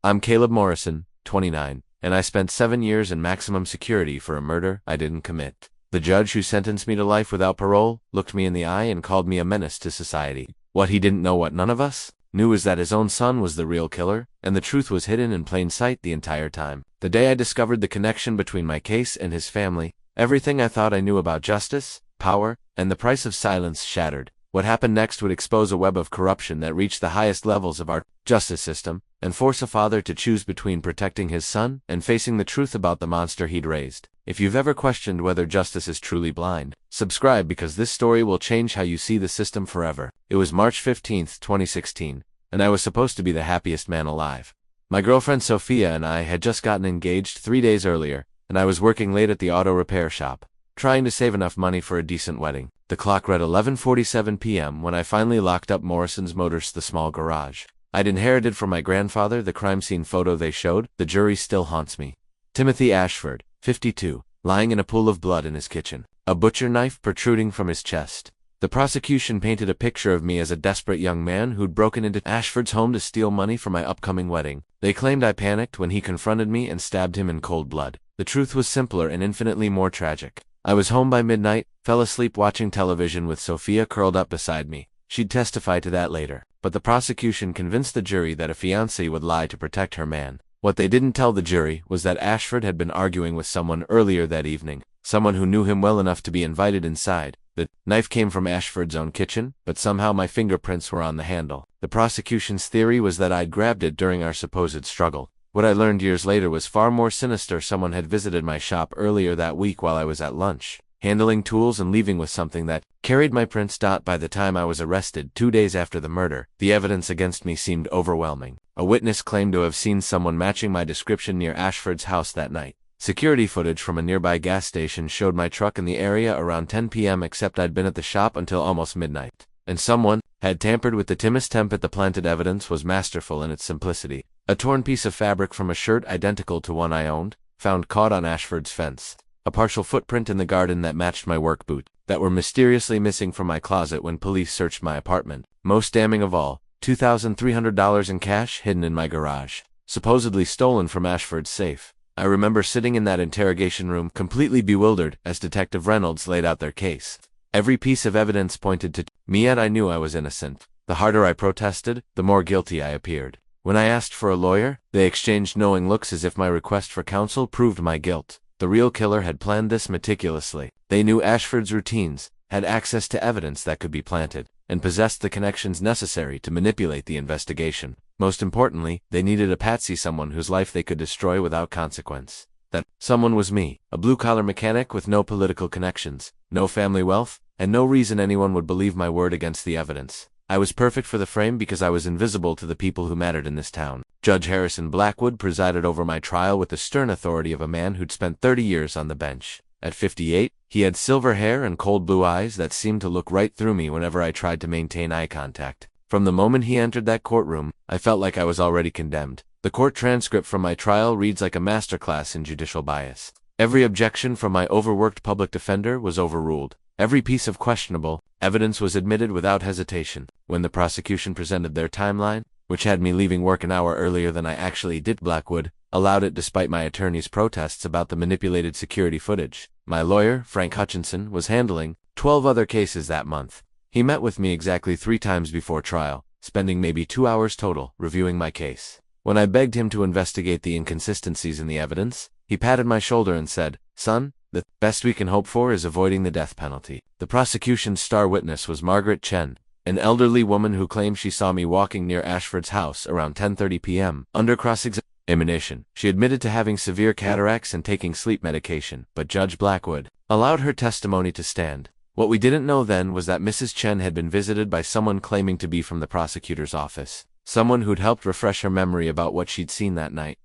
I'm Caleb Morrison, 29, and I spent 7 years in maximum security for a murder I didn't commit. The judge who sentenced me to life without parole looked me in the eye and called me a menace to society. What he didn't know, what none of us knew, is that his own son was the real killer, and the truth was hidden in plain sight the entire time. The day I discovered the connection between my case and his family, everything I thought I knew about justice, power, and the price of silence shattered. What happened next would expose a web of corruption that reached the highest levels of our justice system, and force a father to choose between protecting his son and facing the truth about the monster he'd raised. If you've ever questioned whether justice is truly blind, subscribe, because this story will change how you see the system forever. It was March 15, 2016, and I was supposed to be the happiest man alive. My girlfriend Sophia and I had just gotten engaged 3 days earlier, and I was working late at the auto repair shop, trying to save enough money for a decent wedding. The clock read 11:47 p.m. when I finally locked up Morrison's Motors, the small garage I'd inherited from my grandfather. The crime scene photo they showed the jury still haunts me. Timothy Ashford, 52, lying in a pool of blood in his kitchen, a butcher knife protruding from his chest. The prosecution painted a picture of me as a desperate young man who'd broken into Ashford's home to steal money for my upcoming wedding. They claimed I panicked when he confronted me and stabbed him in cold blood. The truth was simpler and infinitely more tragic. I was home by midnight, fell asleep watching television with Sophia curled up beside me. She'd testify to that later. But the prosecution convinced the jury that a fiancée would lie to protect her man. What they didn't tell the jury was that Ashford had been arguing with someone earlier that evening, someone who knew him well enough to be invited inside. The knife came from Ashford's own kitchen, but somehow my fingerprints were on the handle. The prosecution's theory was that I'd grabbed it during our supposed struggle. What I learned years later was far more sinister. Someone had visited my shop earlier that week while I was at lunch, handling tools and leaving with something that carried my prints. By the time I was arrested 2 days after the murder, the evidence against me seemed overwhelming. A witness claimed to have seen someone matching my description near Ashford's house that night. Security footage from a nearby gas station showed my truck in the area around 10 p.m. except I'd been at the shop until almost midnight. And someone had tampered with the Timis template. The planted evidence was masterful in its simplicity. A torn piece of fabric from a shirt identical to one I owned, found caught on Ashford's fence. A partial footprint in the garden that matched my work boot, that were mysteriously missing from my closet when police searched my apartment. Most damning of all, $2,300 in cash hidden in my garage, supposedly stolen from Ashford's safe. I remember sitting in that interrogation room completely bewildered as Detective Reynolds laid out their case. Every piece of evidence pointed to me, yet I knew I was innocent. The harder I protested, the more guilty I appeared. When I asked for a lawyer, they exchanged knowing looks as if my request for counsel proved my guilt. The real killer had planned this meticulously. They knew Ashford's routines, had access to evidence that could be planted, and possessed the connections necessary to manipulate the investigation. Most importantly, they needed a patsy, someone whose life they could destroy without consequence. That someone was me, a blue-collar mechanic with no political connections, no family wealth, and no reason anyone would believe my word against the evidence. I was perfect for the frame because I was invisible to the people who mattered in this town. Judge Harrison Blackwood presided over my trial with the stern authority of a man who'd spent 30 years on the bench. At 58, he had silver hair and cold blue eyes that seemed to look right through me whenever I tried to maintain eye contact. From the moment he entered that courtroom, I felt like I was already condemned. The court transcript from my trial reads like a masterclass in judicial bias. Every objection from my overworked public defender was overruled. Every piece of questionable evidence was admitted without hesitation. When the prosecution presented their timeline, which had me leaving work an hour earlier than I actually did, Blackwood allowed it despite my attorney's protests about the manipulated security footage. My lawyer, Frank Hutchinson, was handling 12 other cases that month. He met with me exactly 3 times before trial, spending maybe 2 hours total reviewing my case. When I begged him to investigate the inconsistencies in the evidence, he patted my shoulder and said, "Son, the best we can hope for is avoiding the death penalty." The prosecution's star witness was Margaret Chen, an elderly woman who claimed she saw me walking near Ashford's house around 10:30 p.m. Under cross-examination, she admitted to having severe cataracts and taking sleep medication, but Judge Blackwood allowed her testimony to stand. What we didn't know then was that Mrs. Chen had been visited by someone claiming to be from the prosecutor's office, someone who'd helped refresh her memory about what she'd seen that night.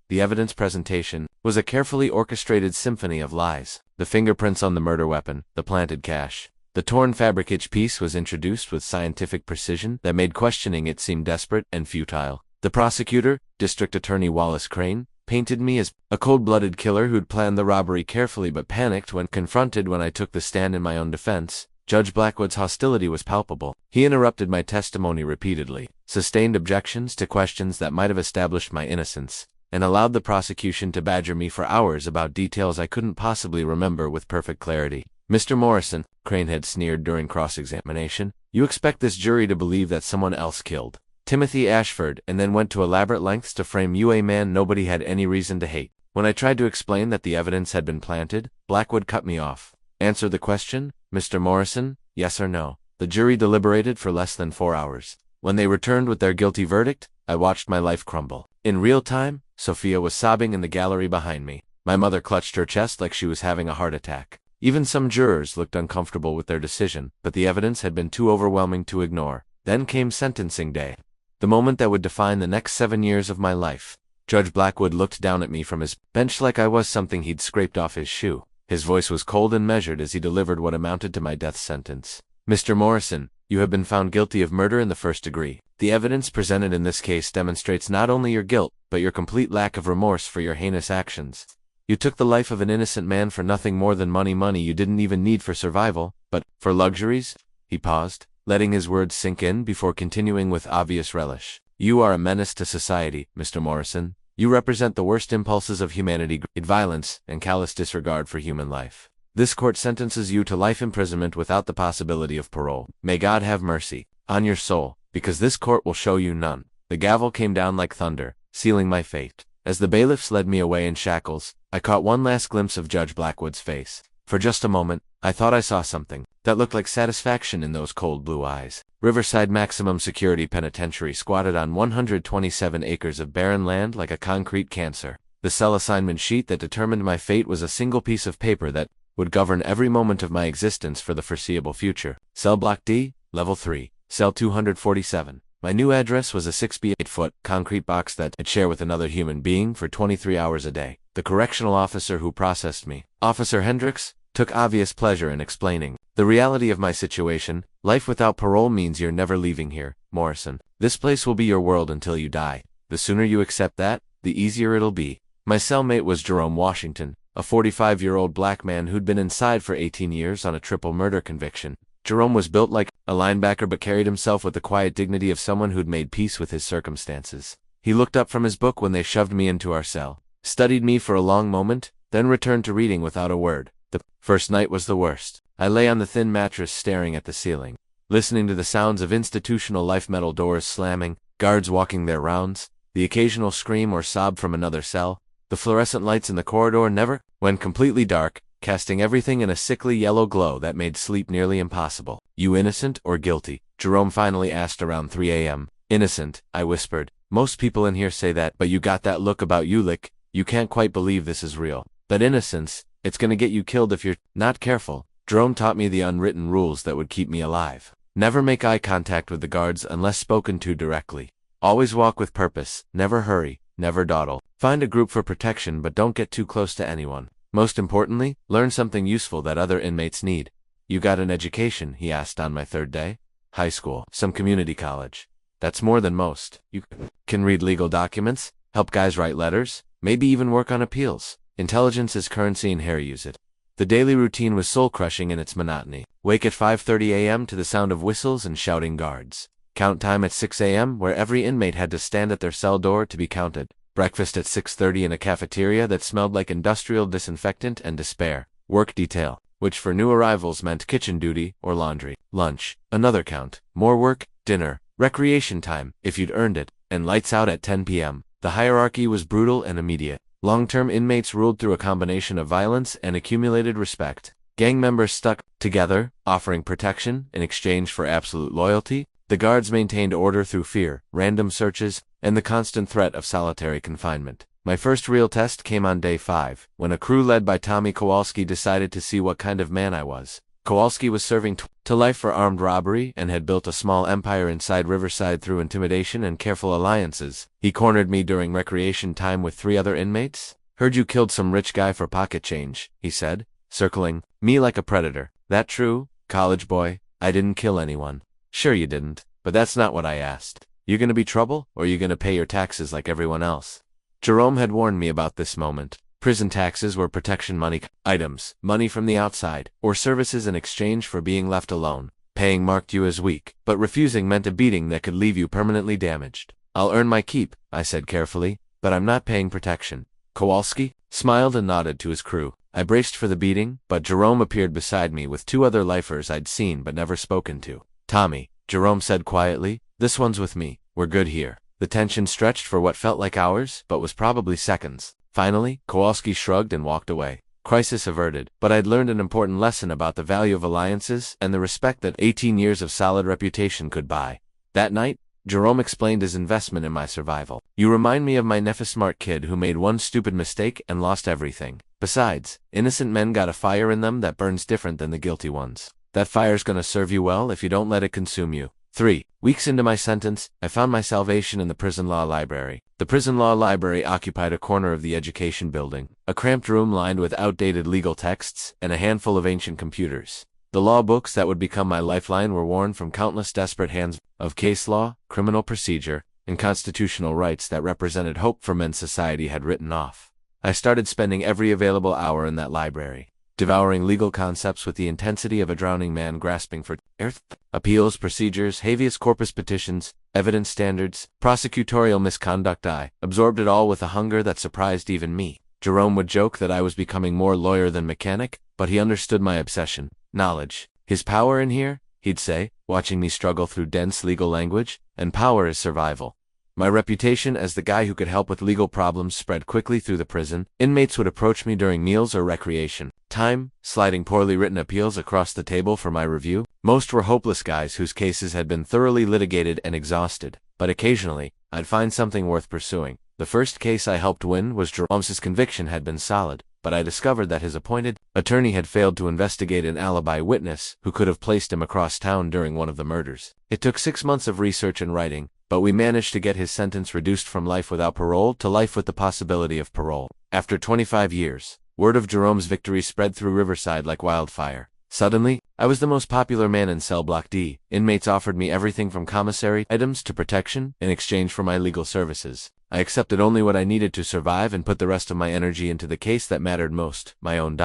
The evidence presentation was a carefully orchestrated symphony of lies. The fingerprints on the murder weapon, the planted cash, the torn fabric. Each piece was introduced with scientific precision that made questioning it seem desperate and futile. The prosecutor, District Attorney Wallace Crane, painted me as a cold-blooded killer who'd planned the robbery carefully but panicked when confronted. When I took the stand in my own defense, Judge Blackwood's hostility was palpable. He interrupted my testimony repeatedly, sustained objections to questions that might have established my innocence, and allowed the prosecution to badger me for hours about details I couldn't possibly remember with perfect clarity. "Mr. Morrison," Cranehead sneered during cross-examination, "you expect this jury to believe that someone else killed Timothy Ashford and then went to elaborate lengths to frame you, a man nobody had any reason to hate." When I tried to explain that the evidence had been planted, Blackwood cut me off. "Answer the question, Mr. Morrison, yes or no." The jury deliberated for less than 4 hours. When they returned with their guilty verdict, I watched my life crumble. In real time, Sophia was sobbing in the gallery behind me. My mother clutched her chest like she was having a heart attack. Even some jurors looked uncomfortable with their decision, but the evidence had been too overwhelming to ignore. Then came sentencing day, the moment that would define the next 7 years of my life. Judge Blackwood looked down at me from his bench like I was something he'd scraped off his shoe. His voice was cold and measured as he delivered what amounted to my death sentence. "Mr. Morrison, you have been found guilty of murder in the first degree. The evidence presented in this case demonstrates not only your guilt, but your complete lack of remorse for your heinous actions. You took the life of an innocent man for nothing more than money you didn't even need for survival, but for luxuries." He paused, letting his words sink in before continuing with obvious relish. "You are a menace to society, Mr. Morrison. You represent the worst impulses of humanity, greed, violence, and callous disregard for human life. This court sentences you to life imprisonment without the possibility of parole. May God have mercy on your soul, because this court will show you none." The gavel came down like thunder, sealing my fate. As the bailiffs led me away in shackles, I caught one last glimpse of Judge Blackwood's face. For just a moment, I thought I saw something that looked like satisfaction in those cold blue eyes. Riverside Maximum Security Penitentiary squatted on 127 acres of barren land like a concrete cancer. The cell assignment sheet that determined my fate was a single piece of paper that would govern every moment of my existence for the foreseeable future. Cell Block D, Level 3, Cell 247. My new address was a 6-by-8-foot concrete box that I'd share with another human being for 23 hours a day. The correctional officer who processed me, Officer Hendricks, took obvious pleasure in explaining the reality of my situation. "Life without parole means you're never leaving here, Morrison. This place will be your world until you die. The sooner you accept that, the easier it'll be." My cellmate was Jerome Washington, a 45-year-old black man who'd been inside for 18 years on a triple murder conviction. Jerome was built like a linebacker but carried himself with the quiet dignity of someone who'd made peace with his circumstances. He looked up from his book when they shoved me into our cell, studied me for a long moment, then returned to reading without a word. The first night was the worst. I lay on the thin mattress staring at the ceiling, listening to the sounds of institutional life, metal doors slamming, guards walking their rounds, the occasional scream or sob from another cell. The fluorescent lights in the corridor never went completely dark, casting everything in a sickly yellow glow that made sleep nearly impossible. "You innocent or guilty?" Jerome finally asked around 3 a.m. "Innocent," I whispered. "Most people in here say that, but you got that look about you like you can't quite believe this is real. But innocence, it's gonna get you killed if you're not careful." Jerome taught me the unwritten rules that would keep me alive. Never make eye contact with the guards unless spoken to directly. Always walk with purpose, never hurry, never dawdle. Find a group for protection but don't get too close to anyone. Most importantly, learn something useful that other inmates need. "You got an education?" he asked on my third day. "High school, some community college." "That's more than most. You can read legal documents, help guys write letters, maybe even work on appeals. Intelligence is currency and here use it." The daily routine was soul-crushing in its monotony. Wake at 5:30 a.m. to the sound of whistles and shouting guards. Count time at 6 a.m. where every inmate had to stand at their cell door to be counted. Breakfast at 6:30 in a cafeteria that smelled like industrial disinfectant and despair. Work detail, which for new arrivals meant kitchen duty or laundry. Lunch, another count. More work, dinner, recreation time, if you'd earned it, and lights out at 10 p.m. The hierarchy was brutal and immediate. Long-term inmates ruled through a combination of violence and accumulated respect. Gang members stuck together, offering protection in exchange for absolute loyalty. The guards maintained order through fear, random searches, and the constant threat of solitary confinement. My first real test came on day 5, when a crew led by Tommy Kowalski decided to see what kind of man I was. Kowalski was serving to life for armed robbery and had built a small empire inside Riverside through intimidation and careful alliances. He cornered me during recreation time with 3 other inmates. "Heard you killed some rich guy for pocket change," he said, circling me like a predator. "That true, college boy?" "I didn't kill anyone." "Sure you didn't, but that's not what I asked. You gonna be trouble, or you gonna pay your taxes like everyone else?" Jerome had warned me about this moment. Prison taxes were protection money items, money from the outside, or services in exchange for being left alone. Paying marked you as weak, but refusing meant a beating that could leave you permanently damaged. I'll earn my keep, I said carefully, but I'm not paying protection. Kowalski smiled and nodded to his crew. I braced for the beating, but Jerome appeared beside me with 2 other lifers I'd seen but never spoken to. Tommy, Jerome said quietly, this one's with me. We're good here. The tension stretched for what felt like hours, but was probably seconds. Finally, Kowalski shrugged and walked away. Crisis averted, but I'd learned an important lesson about the value of alliances and the respect that 18 years of solid reputation could buy. That night, Jerome explained his investment in my survival. You remind me of my nephasmart kid who made one stupid mistake and lost everything. Besides, innocent men got a fire in them that burns different than the guilty ones. That fire's gonna serve you well if you don't let it consume you. 3 weeks into my sentence, I found my salvation in the prison law library. The prison law library occupied a corner of the education building, a cramped room lined with outdated legal texts and a handful of ancient computers. The law books that would become my lifeline were worn from countless desperate hands of case law, criminal procedure, and constitutional rights that represented hope for men society had written off. I started spending every available hour in that library, devouring legal concepts with the intensity of a drowning man grasping for earth. Appeals procedures, habeas corpus petitions, evidence standards, prosecutorial misconduct. I absorbed it all with a hunger that surprised even me. Jerome would joke that I was becoming more lawyer than mechanic, but he understood my obsession. Knowledge. His power in here, he'd say, watching me struggle through dense legal language, and power is survival. My reputation as the guy who could help with legal problems spread quickly through the prison. Inmates would approach me during meals or recreation time, sliding poorly written appeals across the table for my review. Most were hopeless guys whose cases had been thoroughly litigated and exhausted, but occasionally, I'd find something worth pursuing. The first case I helped win was Jerome's conviction had been solid, but I discovered that his appointed attorney had failed to investigate an alibi witness who could have placed him across town during one of the murders. It took 6 months of research and writing, but we managed to get his sentence reduced from life without parole to life with the possibility of parole. After 25 years, word of Jerome's victory spread through Riverside like wildfire. Suddenly, I was the most popular man in cell block D. Inmates offered me everything from commissary items to protection in exchange for my legal services. I accepted only what I needed to survive and put the rest of my energy into the case that mattered most, my own.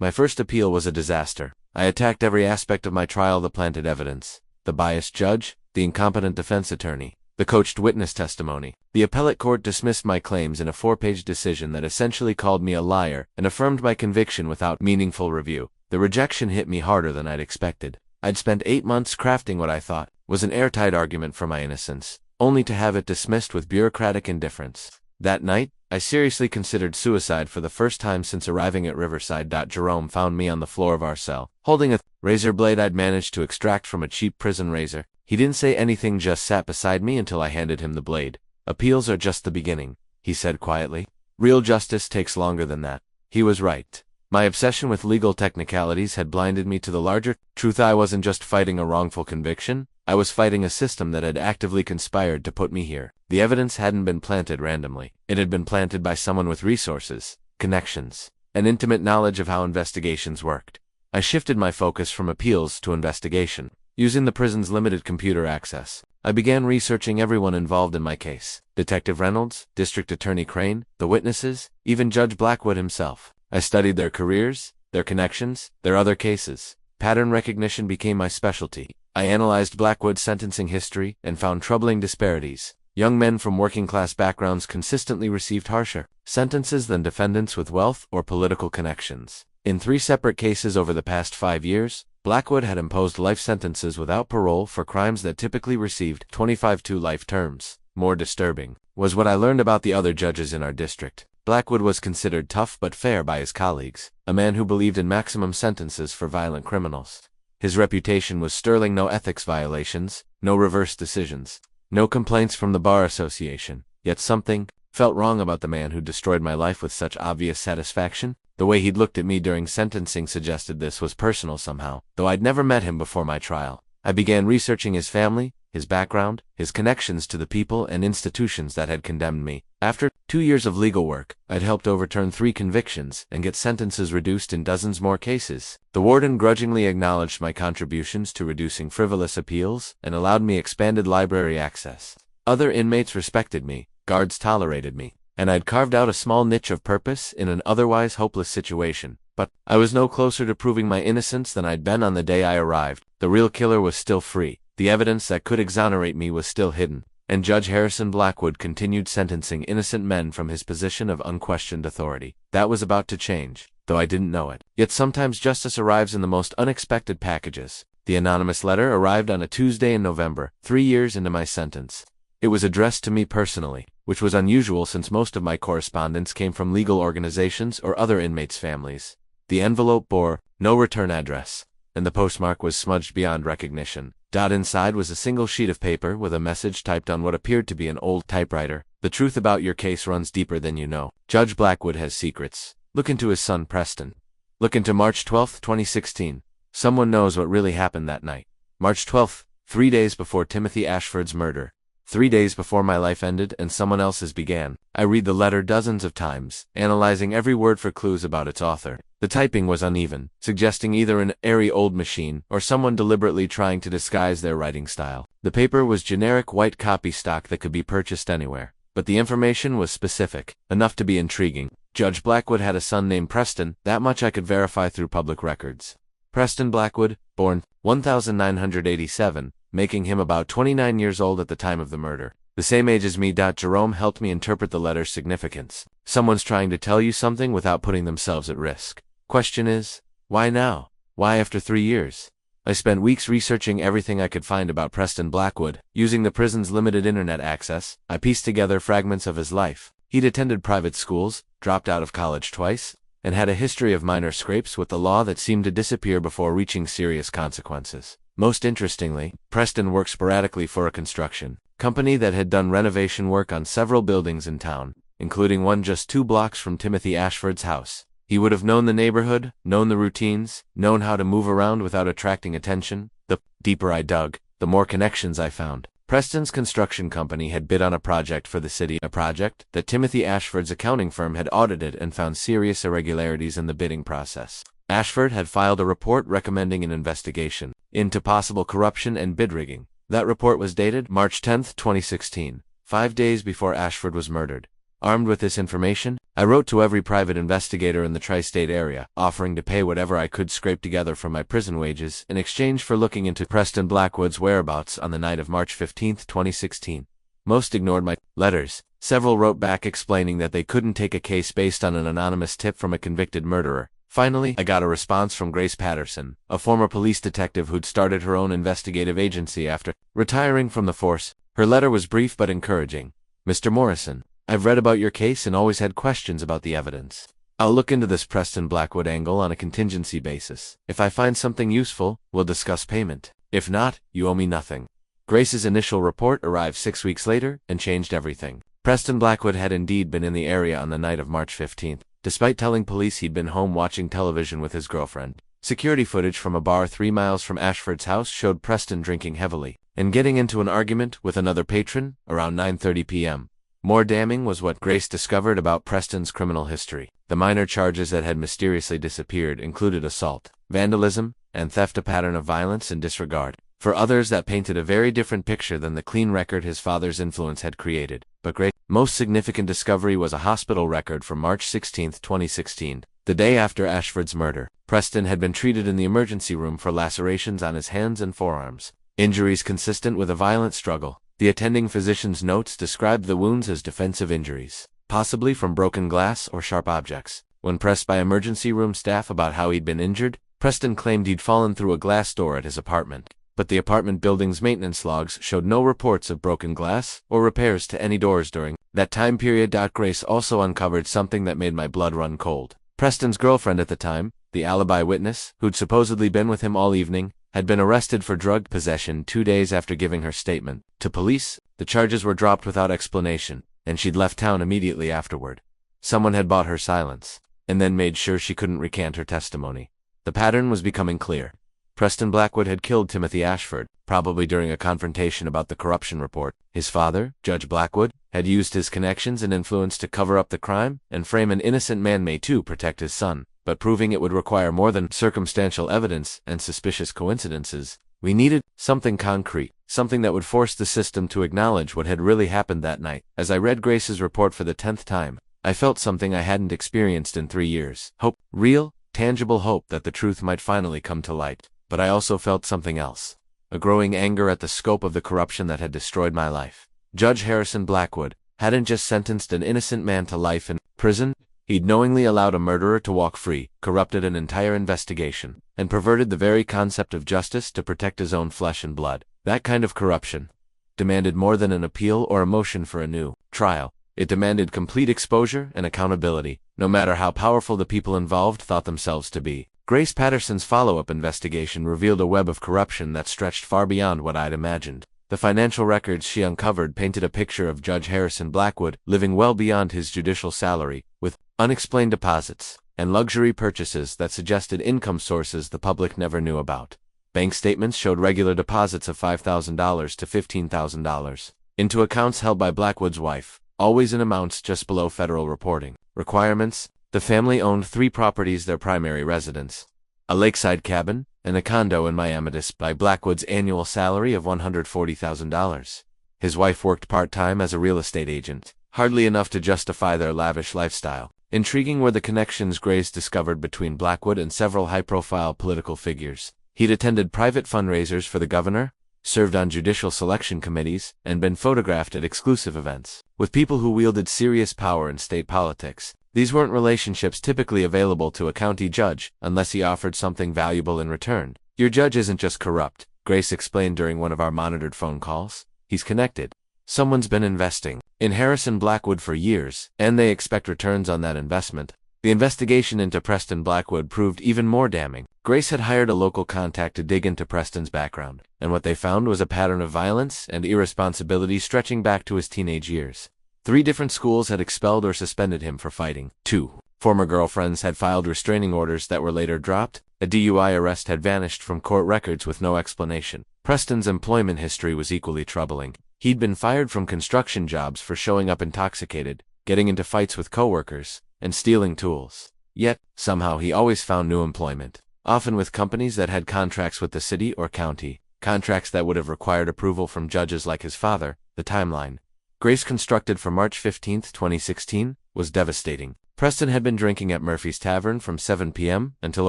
My first appeal was a disaster. I attacked every aspect of my trial: the planted evidence, the biased judge, the incompetent defense attorney, the coached witness testimony. The appellate court dismissed my claims in a 4-page decision that essentially called me a liar and affirmed my conviction without meaningful review. The rejection hit me harder than I'd expected. I'd spent 8 months crafting what I thought was an airtight argument for my innocence, only to have it dismissed with bureaucratic indifference. That night, I seriously considered suicide for the first time since arriving at Riverside. Jerome found me on the floor of our cell, holding a razor blade I'd managed to extract from a cheap prison razor. He didn't say anything, just sat beside me until I handed him the blade. Appeals are just the beginning, he said quietly. Real justice takes longer than that. He was right. My obsession with legal technicalities had blinded me to the larger truth. I wasn't just fighting a wrongful conviction, I was fighting a system that had actively conspired to put me here. The evidence hadn't been planted randomly. It had been planted by someone with resources, connections, and intimate knowledge of how investigations worked. I shifted my focus from appeals to investigation. Using the prison's limited computer access, I began researching everyone involved in my case. Detective Reynolds, District Attorney Crane, the witnesses, even Judge Blackwood himself. I studied their careers, their connections, their other cases. Pattern recognition became my specialty. I analyzed Blackwood's sentencing history and found troubling disparities. Young men from working-class backgrounds consistently received harsher sentences than defendants with wealth or political connections. In 3 separate cases over the past 5 years, Blackwood had imposed life sentences without parole for crimes that typically received 25 to life terms. More disturbing was what I learned about the other judges in our district. Blackwood was considered tough but fair by his colleagues, a man who believed in maximum sentences for violent criminals. His reputation was sterling: no ethics violations, no reverse decisions, no complaints from the Bar Association. Yet something felt wrong about the man who destroyed my life with such obvious satisfaction. The way he'd looked at me during sentencing suggested this was personal somehow, though I'd never met him before my trial. I began researching his family, his background, his connections to the people and institutions that had condemned me. After 2 years of legal work, I'd helped overturn 3 convictions and get sentences reduced in dozens more cases. The warden grudgingly acknowledged my contributions to reducing frivolous appeals and allowed me expanded library access. Other inmates respected me, guards tolerated me, and I'd carved out a small niche of purpose in an otherwise hopeless situation. But I was no closer to proving my innocence than I'd been on the day I arrived. The real killer was still free. The evidence that could exonerate me was still hidden. And Judge Harrison Blackwood continued sentencing innocent men from his position of unquestioned authority. That was about to change, though I didn't know it. Yet sometimes justice arrives in the most unexpected packages. The anonymous letter arrived on a Tuesday in November, 3 years into my sentence. It was addressed to me personally, which was unusual since most of my correspondence came from legal organizations or other inmates' families. The envelope bore no return address, and the postmark was smudged beyond recognition. Inside was a single sheet of paper with a message typed on what appeared to be an old typewriter. The truth about your case runs deeper than you know. Judge Blackwood has secrets. Look into his son Preston. Look into March 12, 2016. Someone knows what really happened that night. March 12th, 3 days before Timothy Ashford's murder. 3 days before my life ended and someone else's began. I read the letter dozens of times, analyzing every word for clues about its author. The typing was uneven, suggesting either an airy old machine or someone deliberately trying to disguise their writing style. The paper was generic white copy stock that could be purchased anywhere, but the information was specific, enough to be intriguing. Judge Blackwood had a son named Preston, that much I could verify through public records. Preston Blackwood, born 1987, making him about 29 years old at the time of the murder. The same age as me. Jerome helped me interpret the letter's significance. Someone's trying to tell you something without putting themselves at risk. Question is, why now? Why after 3 years? I spent weeks researching everything I could find about Preston Blackwood. Using the prison's limited internet access, I pieced together fragments of his life. He'd attended private schools, dropped out of college twice, and had a history of minor scrapes with the law that seemed to disappear before reaching serious consequences. Most interestingly, Preston worked sporadically for a construction company that had done renovation work on several buildings in town, including one just 2 blocks from Timothy Ashford's house. He would have known the neighborhood, known the routines, known how to move around without attracting attention. The deeper I dug, the more connections I found. Preston's construction company had bid on a project for the city, a project that Timothy Ashford's accounting firm had audited and found serious irregularities in the bidding process. Ashford had filed a report recommending an investigation into possible corruption and bid rigging. That report was dated March 10, 2016, 5 days before Ashford was murdered. Armed with this information, I wrote to every private investigator in the tri-state area, offering to pay whatever I could scrape together from my prison wages in exchange for looking into Preston Blackwood's whereabouts on the night of March 15, 2016. Most ignored my letters. Several wrote back explaining that they couldn't take a case based on an anonymous tip from a convicted murderer. Finally, I got a response from Grace Patterson, a former police detective who'd started her own investigative agency after retiring from the force. Her letter was brief but encouraging. Mr. Morrison, I've read about your case and always had questions about the evidence. I'll look into this Preston Blackwood angle on a contingency basis. If I find something useful, we'll discuss payment. If not, you owe me nothing. Grace's initial report arrived 6 weeks later and changed everything. Preston Blackwood had indeed been in the area on the night of March 15th. Despite telling police he'd been home watching television with his girlfriend. Security footage from a bar 3 miles from Ashford's house showed Preston drinking heavily and getting into an argument with another patron around 9:30 p.m. More damning was what Grace discovered about Preston's criminal history. The minor charges that had mysteriously disappeared included assault, vandalism, and theft, a pattern of violence and disregard. For others, that painted a very different picture than the clean record his father's influence had created. But Grace's most significant discovery was a hospital record from March 16, 2016, the day after Ashford's murder. Preston had been treated in the emergency room for lacerations on his hands and forearms, injuries consistent with a violent struggle. The attending physician's notes described the wounds as defensive injuries, possibly from broken glass or sharp objects. When pressed by emergency room staff about how he'd been injured, Preston claimed he'd fallen through a glass door at his apartment. But the apartment building's maintenance logs showed no reports of broken glass or repairs to any doors during that time period. Grace also uncovered something that made my blood run cold. Preston's girlfriend at the time, the alibi witness, who'd supposedly been with him all evening, had been arrested for drug possession 2 days after giving her statement to police. The charges were dropped without explanation, and she'd left town immediately afterward. Someone had bought her silence, and then made sure she couldn't recant her testimony. The pattern was becoming clear. Preston Blackwood had killed Timothy Ashford, probably during a confrontation about the corruption report. His father, Judge Blackwood, had used his connections and influence to cover up the crime and frame an innocent man may too protect his son. But proving it would require more than circumstantial evidence and suspicious coincidences. We needed something concrete, something that would force the system to acknowledge what had really happened that night. As I read Grace's report for the 10th time, I felt something I hadn't experienced in 3 years. Hope. Real, tangible hope that the truth might finally come to light. But I also felt something else. A growing anger at the scope of the corruption that had destroyed my life. Judge Harrison Blackwood hadn't just sentenced an innocent man to life in prison, he'd knowingly allowed a murderer to walk free, corrupted an entire investigation, and perverted the very concept of justice to protect his own flesh and blood. That kind of corruption demanded more than an appeal or a motion for a new trial. It demanded complete exposure and accountability, no matter how powerful the people involved thought themselves to be. Grace Patterson's follow-up investigation revealed a web of corruption that stretched far beyond what I'd imagined. The financial records she uncovered painted a picture of Judge Harrison Blackwood living well beyond his judicial salary, with unexplained deposits and luxury purchases that suggested income sources the public never knew about. Bank statements showed regular deposits of $5,000 to $15,000 into accounts held by Blackwood's wife, always in amounts just below federal reporting requirements. The family owned 3 properties, their primary residence, a lakeside cabin, and a condo in Miami by Blackwood's annual salary of $140,000. His wife worked part-time as a real estate agent, hardly enough to justify their lavish lifestyle. Intriguing were the connections Grace discovered between Blackwood and several high-profile political figures. He'd attended private fundraisers for the governor, served on judicial selection committees, and been photographed at exclusive events with people who wielded serious power in state politics. These weren't relationships typically available to a county judge unless he offered something valuable in return. Your judge isn't just corrupt, Grace explained during one of our monitored phone calls. He's connected. Someone's been investing in Harrison Blackwood for years, and they expect returns on that investment. The investigation into Preston Blackwood proved even more damning. Grace had hired a local contact to dig into Preston's background, and what they found was a pattern of violence and irresponsibility stretching back to his teenage years. 3 different schools had expelled or suspended him for fighting. 2 former girlfriends had filed restraining orders that were later dropped. A DUI arrest had vanished from court records with no explanation. Preston's employment history was equally troubling. He'd been fired from construction jobs for showing up intoxicated, getting into fights with coworkers, and stealing tools. Yet, somehow he always found new employment, often with companies that had contracts with the city or county, contracts that would have required approval from judges like his father. The timeline Grace constructed for March 15, 2016, was devastating. Preston had been drinking at Murphy's Tavern from 7 p.m. until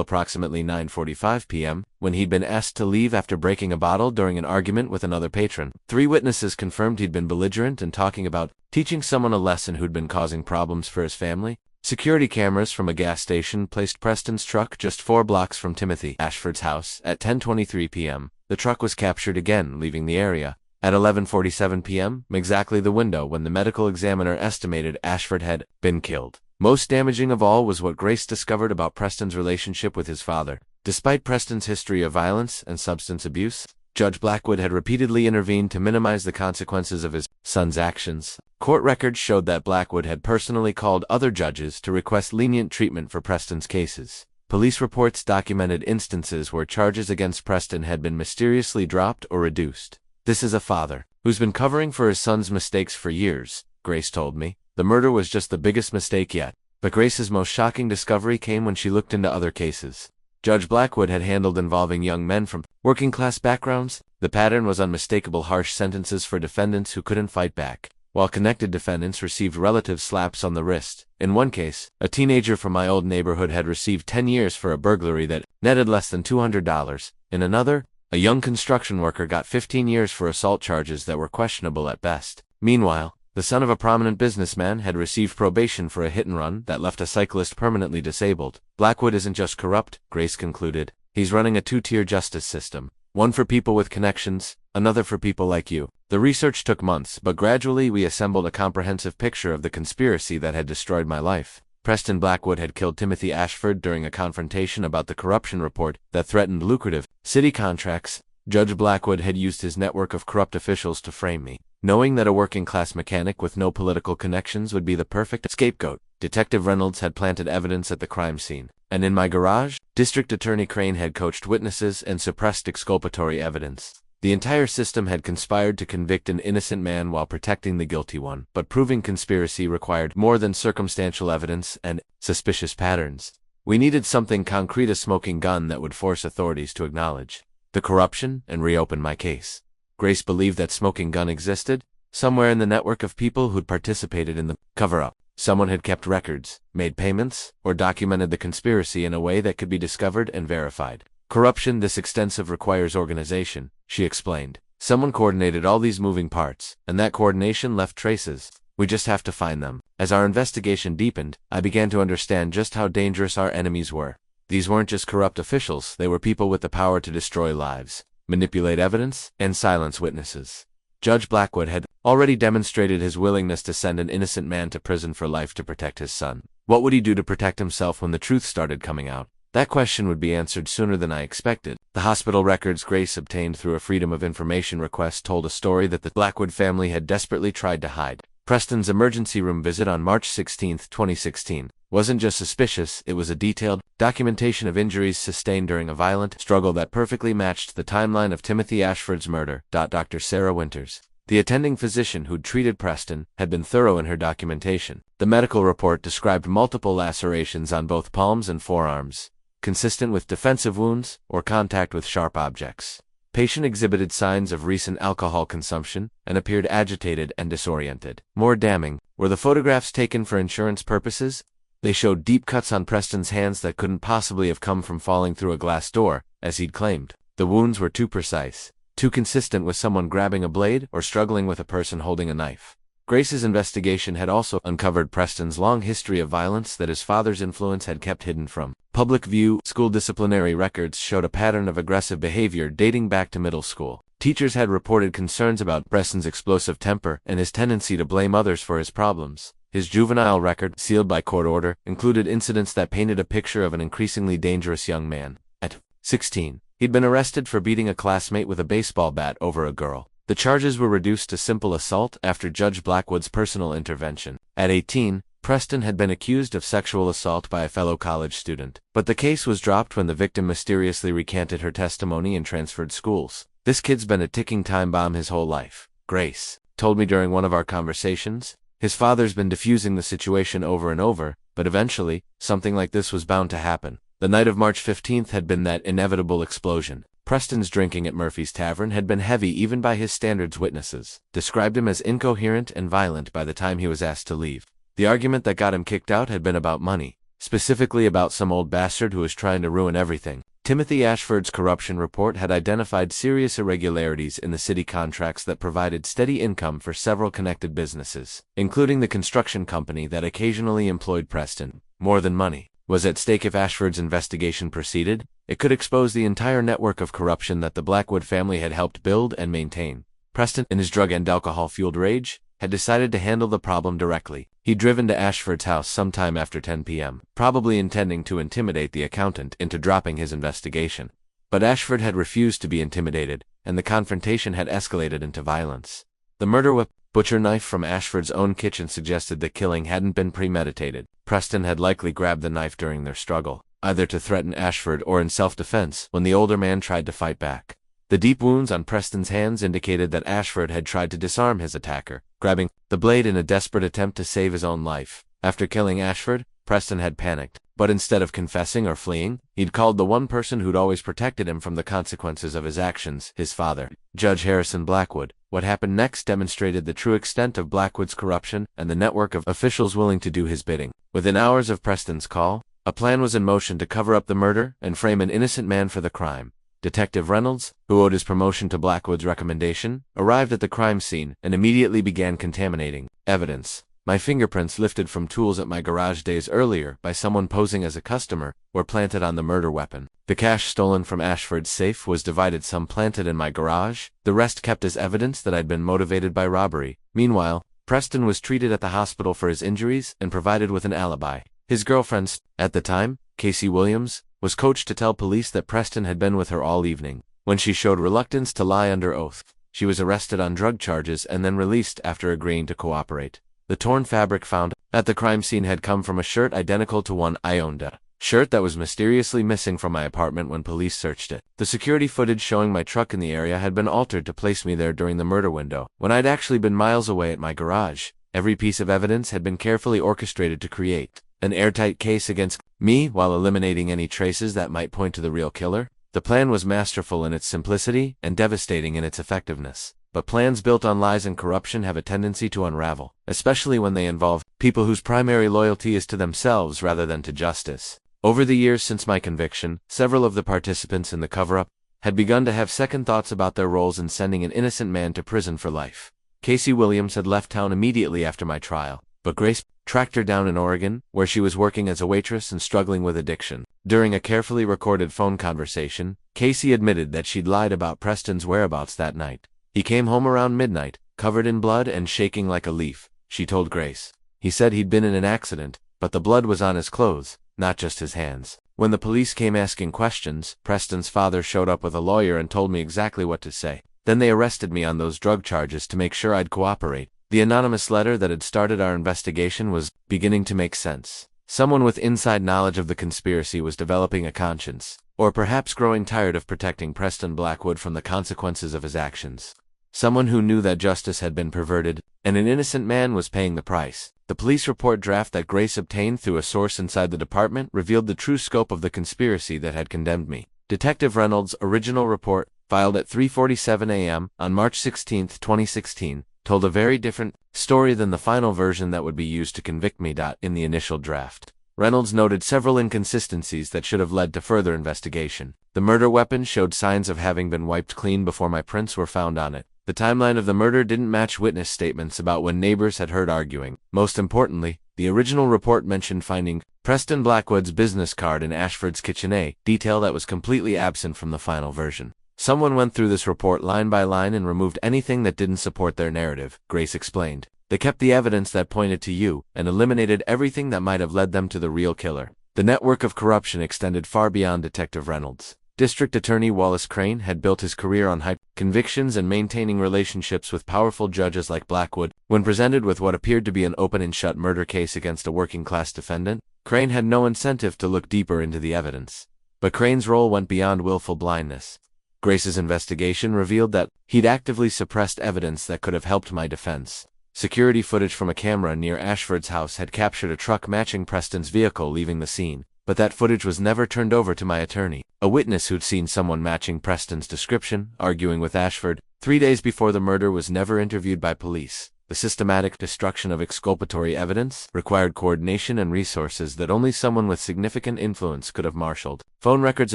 approximately 9:45 p.m., when he'd been asked to leave after breaking a bottle during an argument with another patron. 3 witnesses confirmed he'd been belligerent and talking about teaching someone a lesson who'd been causing problems for his family. Security cameras from a gas station placed Preston's truck just 4 blocks from Timothy Ashford's house at 10:23 p.m. The truck was captured again, leaving the area at 11:47 p.m., exactly the window when the medical examiner estimated Ashford had been killed. Most damaging of all was what Grace discovered about Preston's relationship with his father. Despite Preston's history of violence and substance abuse, Judge Blackwood had repeatedly intervened to minimize the consequences of his son's actions. Court records showed that Blackwood had personally called other judges to request lenient treatment for Preston's cases. Police reports documented instances where charges against Preston had been mysteriously dropped or reduced. This is a father who's been covering for his son's mistakes for years, Grace told me. The murder was just the biggest mistake yet. But Grace's most shocking discovery came when she looked into other cases Judge Blackwood had handled involving young men from working-class backgrounds. The pattern was unmistakable: harsh sentences for defendants who couldn't fight back, while connected defendants received relative slaps on the wrist. In one case, a teenager from my old neighborhood had received 10 years for a burglary that netted less than $200. In another, a young construction worker got 15 years for assault charges that were questionable at best. Meanwhile, the son of a prominent businessman had received probation for a hit-and-run that left a cyclist permanently disabled. Blackwood isn't just corrupt, Grace concluded. He's running a 2-tier justice system. One for people with connections, another for people like you. The research took months, but gradually we assembled a comprehensive picture of the conspiracy that had destroyed my life. Preston Blackwood had killed Timothy Ashford during a confrontation about the corruption report that threatened lucrative city contracts. Judge Blackwood had used his network of corrupt officials to frame me, knowing that a working-class mechanic with no political connections would be the perfect scapegoat. Detective Reynolds had planted evidence at the crime scene, and in my garage, District Attorney Crane had coached witnesses and suppressed exculpatory evidence. The entire system had conspired to convict an innocent man while protecting the guilty one, but proving conspiracy required more than circumstantial evidence and suspicious patterns. We needed something concrete, a smoking gun that would force authorities to acknowledge the corruption and reopen my case. Grace believed that smoking gun existed somewhere in the network of people who'd participated in the cover-up. Someone had kept records, made payments, or documented the conspiracy in a way that could be discovered and verified. Corruption this extensive requires organization, she explained. Someone coordinated all these moving parts, and that coordination left traces. We just have to find them. As our investigation deepened, I began to understand just how dangerous our enemies were. These weren't just corrupt officials, they were people with the power to destroy lives, manipulate evidence, and silence witnesses. Judge Blackwood had already demonstrated his willingness to send an innocent man to prison for life to protect his son. What would he do to protect himself when the truth started coming out? That question would be answered sooner than I expected. The hospital records Grace obtained through a Freedom of Information request told a story that the Blackwood family had desperately tried to hide. Preston's emergency room visit on March 16, 2016, wasn't just suspicious, it was a detailed documentation of injuries sustained during a violent struggle that perfectly matched the timeline of Timothy Ashford's murder. Dr. Sarah Winters, the attending physician who'd treated Preston, had been thorough in her documentation. The medical report described multiple lacerations on both palms and forearms, consistent with defensive wounds or contact with sharp objects. Patient exhibited signs of recent alcohol consumption and appeared agitated and disoriented. More damning were the photographs taken for insurance purposes. They showed deep cuts on Preston's hands that couldn't possibly have come from falling through a glass door, as he'd claimed. The wounds were too precise, too consistent with someone grabbing a blade or struggling with a person holding a knife. Grace's investigation had also uncovered Preston's long history of violence that his father's influence had kept hidden from public view. School disciplinary records showed a pattern of aggressive behavior dating back to middle school. Teachers had reported concerns about Preston's explosive temper and his tendency to blame others for his problems. His juvenile record, sealed by court order, included incidents that painted a picture of an increasingly dangerous young man. At 16, he'd been arrested for beating a classmate with a baseball bat over a girl. The charges were reduced to simple assault after Judge Blackwood's personal intervention. At 18, Preston had been accused of sexual assault by a fellow college student, but the case was dropped when the victim mysteriously recanted her testimony and transferred schools. This kid's been a ticking time bomb his whole life, Grace told me during one of our conversations. His father's been diffusing the situation over and over, but eventually, something like this was bound to happen. The night of March 15th had been that inevitable explosion. Preston's drinking at Murphy's Tavern had been heavy even by his standards. Witnesses described him as incoherent and violent by the time he was asked to leave. The argument that got him kicked out had been about money, specifically about some old bastard who was trying to ruin everything. Timothy Ashford's corruption report had identified serious irregularities in the city contracts that provided steady income for several connected businesses, including the construction company that occasionally employed Preston. More than money was at stake if Ashford's investigation proceeded. It could expose the entire network of corruption that the Blackwood family had helped build and maintain. Preston, in his drug and alcohol-fueled rage, had decided to handle the problem directly. He'd driven to Ashford's house sometime after 10 p.m., probably intending to intimidate the accountant into dropping his investigation. But Ashford had refused to be intimidated, and the confrontation had escalated into violence. The murder weapon, butcher knife from Ashford's own kitchen, suggested the killing hadn't been premeditated. Preston had likely grabbed the knife during their struggle, either to threaten Ashford or in self-defense when the older man tried to fight back. The deep wounds on Preston's hands indicated that Ashford had tried to disarm his attacker, grabbing the blade in a desperate attempt to save his own life. After killing Ashford, Preston had panicked, but instead of confessing or fleeing, he'd called the one person who'd always protected him from the consequences of his actions, his father, Judge Harrison Blackwood. What happened next demonstrated the true extent of Blackwood's corruption and the network of officials willing to do his bidding. Within hours of Preston's call, a plan was in motion to cover up the murder and frame an innocent man for the crime. Detective Reynolds, who owed his promotion to Blackwood's recommendation, arrived at the crime scene and immediately began contaminating evidence. My fingerprints lifted from tools at my garage days earlier by someone posing as a customer were planted on the murder weapon. The cash stolen from Ashford's safe was divided, some planted in my garage, the rest kept as evidence that I'd been motivated by robbery. Meanwhile, Preston was treated at the hospital for his injuries and provided with an alibi. His girlfriend, at the time, Casey Williams, was coached to tell police that Preston had been with her all evening. When she showed reluctance to lie under oath, she was arrested on drug charges and then released after agreeing to cooperate. The torn fabric found at the crime scene had come from a shirt identical to one I owned, a shirt that was mysteriously missing from my apartment when police searched it. The security footage showing my truck in the area had been altered to place me there during the murder window, when I'd actually been miles away at my garage. Every piece of evidence had been carefully orchestrated to create an airtight case against me while eliminating any traces that might point to the real killer. The plan was masterful in its simplicity and devastating in its effectiveness. but plans built on lies and corruption have a tendency to unravel, especially when they involve people whose primary loyalty is to themselves rather than to justice. Over the years since my conviction, several of the participants in the cover-up had begun to have second thoughts about their roles in sending an innocent man to prison for life. Casey Williams had left town immediately after my trial, but Grace tracked her down in Oregon, where she was working as a waitress and struggling with addiction. During a carefully recorded phone conversation, Casey admitted that she'd lied about Preston's whereabouts that night. He came home around midnight, covered in blood and shaking like a leaf, she told Grace. He said he'd been in an accident, but the blood was on his clothes, not just his hands. When the police came asking questions, Preston's father showed up with a lawyer and told me exactly what to say. Then they arrested me on those drug charges to make sure I'd cooperate. The anonymous letter that had started our investigation was beginning to make sense. Someone with inside knowledge of the conspiracy was developing a conscience, or perhaps growing tired of protecting Preston Blackwood from the consequences of his actions. Someone who knew that justice had been perverted, and an innocent man was paying the price. The police report draft that Grace obtained through a source inside the department revealed the true scope of the conspiracy that had condemned me. Detective Reynolds' original report, filed at 3:47 a.m. on March 16, 2016, told a very different story than the final version that would be used to convict me. In the initial draft, Reynolds noted several inconsistencies that should have led to further investigation. The murder weapon showed signs of having been wiped clean before my prints were found on it. The timeline of the murder didn't match witness statements about when neighbors had heard arguing. Most importantly, the original report mentioned finding Preston Blackwood's business card in Ashford's kitchen, a detail that was completely absent from the final version. Someone went through this report line by line and removed anything that didn't support their narrative, Grace explained. They kept the evidence that pointed to you, and eliminated everything that might have led them to the real killer. The network of corruption extended far beyond Detective Reynolds. District Attorney Wallace Crane had built his career on high convictions and maintaining relationships with powerful judges like Blackwood. When presented with what appeared to be an open and shut murder case against a working-class defendant, Crane had no incentive to look deeper into the evidence. But Crane's role went beyond willful blindness. Grace's investigation revealed that he'd actively suppressed evidence that could have helped my defense. Security footage from a camera near Ashford's house had captured a truck matching Preston's vehicle leaving the scene, but that footage was never turned over to my attorney. A witness who'd seen someone matching Preston's description, arguing with Ashford 3 days before the murder, was never interviewed by police. The systematic destruction of exculpatory evidence required coordination and resources that only someone with significant influence could have marshaled. Phone records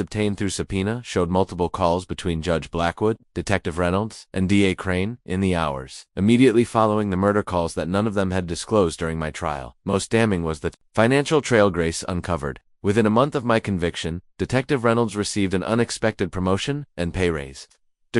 obtained through subpoena showed multiple calls between Judge Blackwood, Detective Reynolds, and DA Crane in the hours immediately following the murder calls that none of them had disclosed during my trial. Most damning was the financial trail Grace uncovered. Within a month of my conviction, Detective Reynolds received an unexpected promotion and pay raise.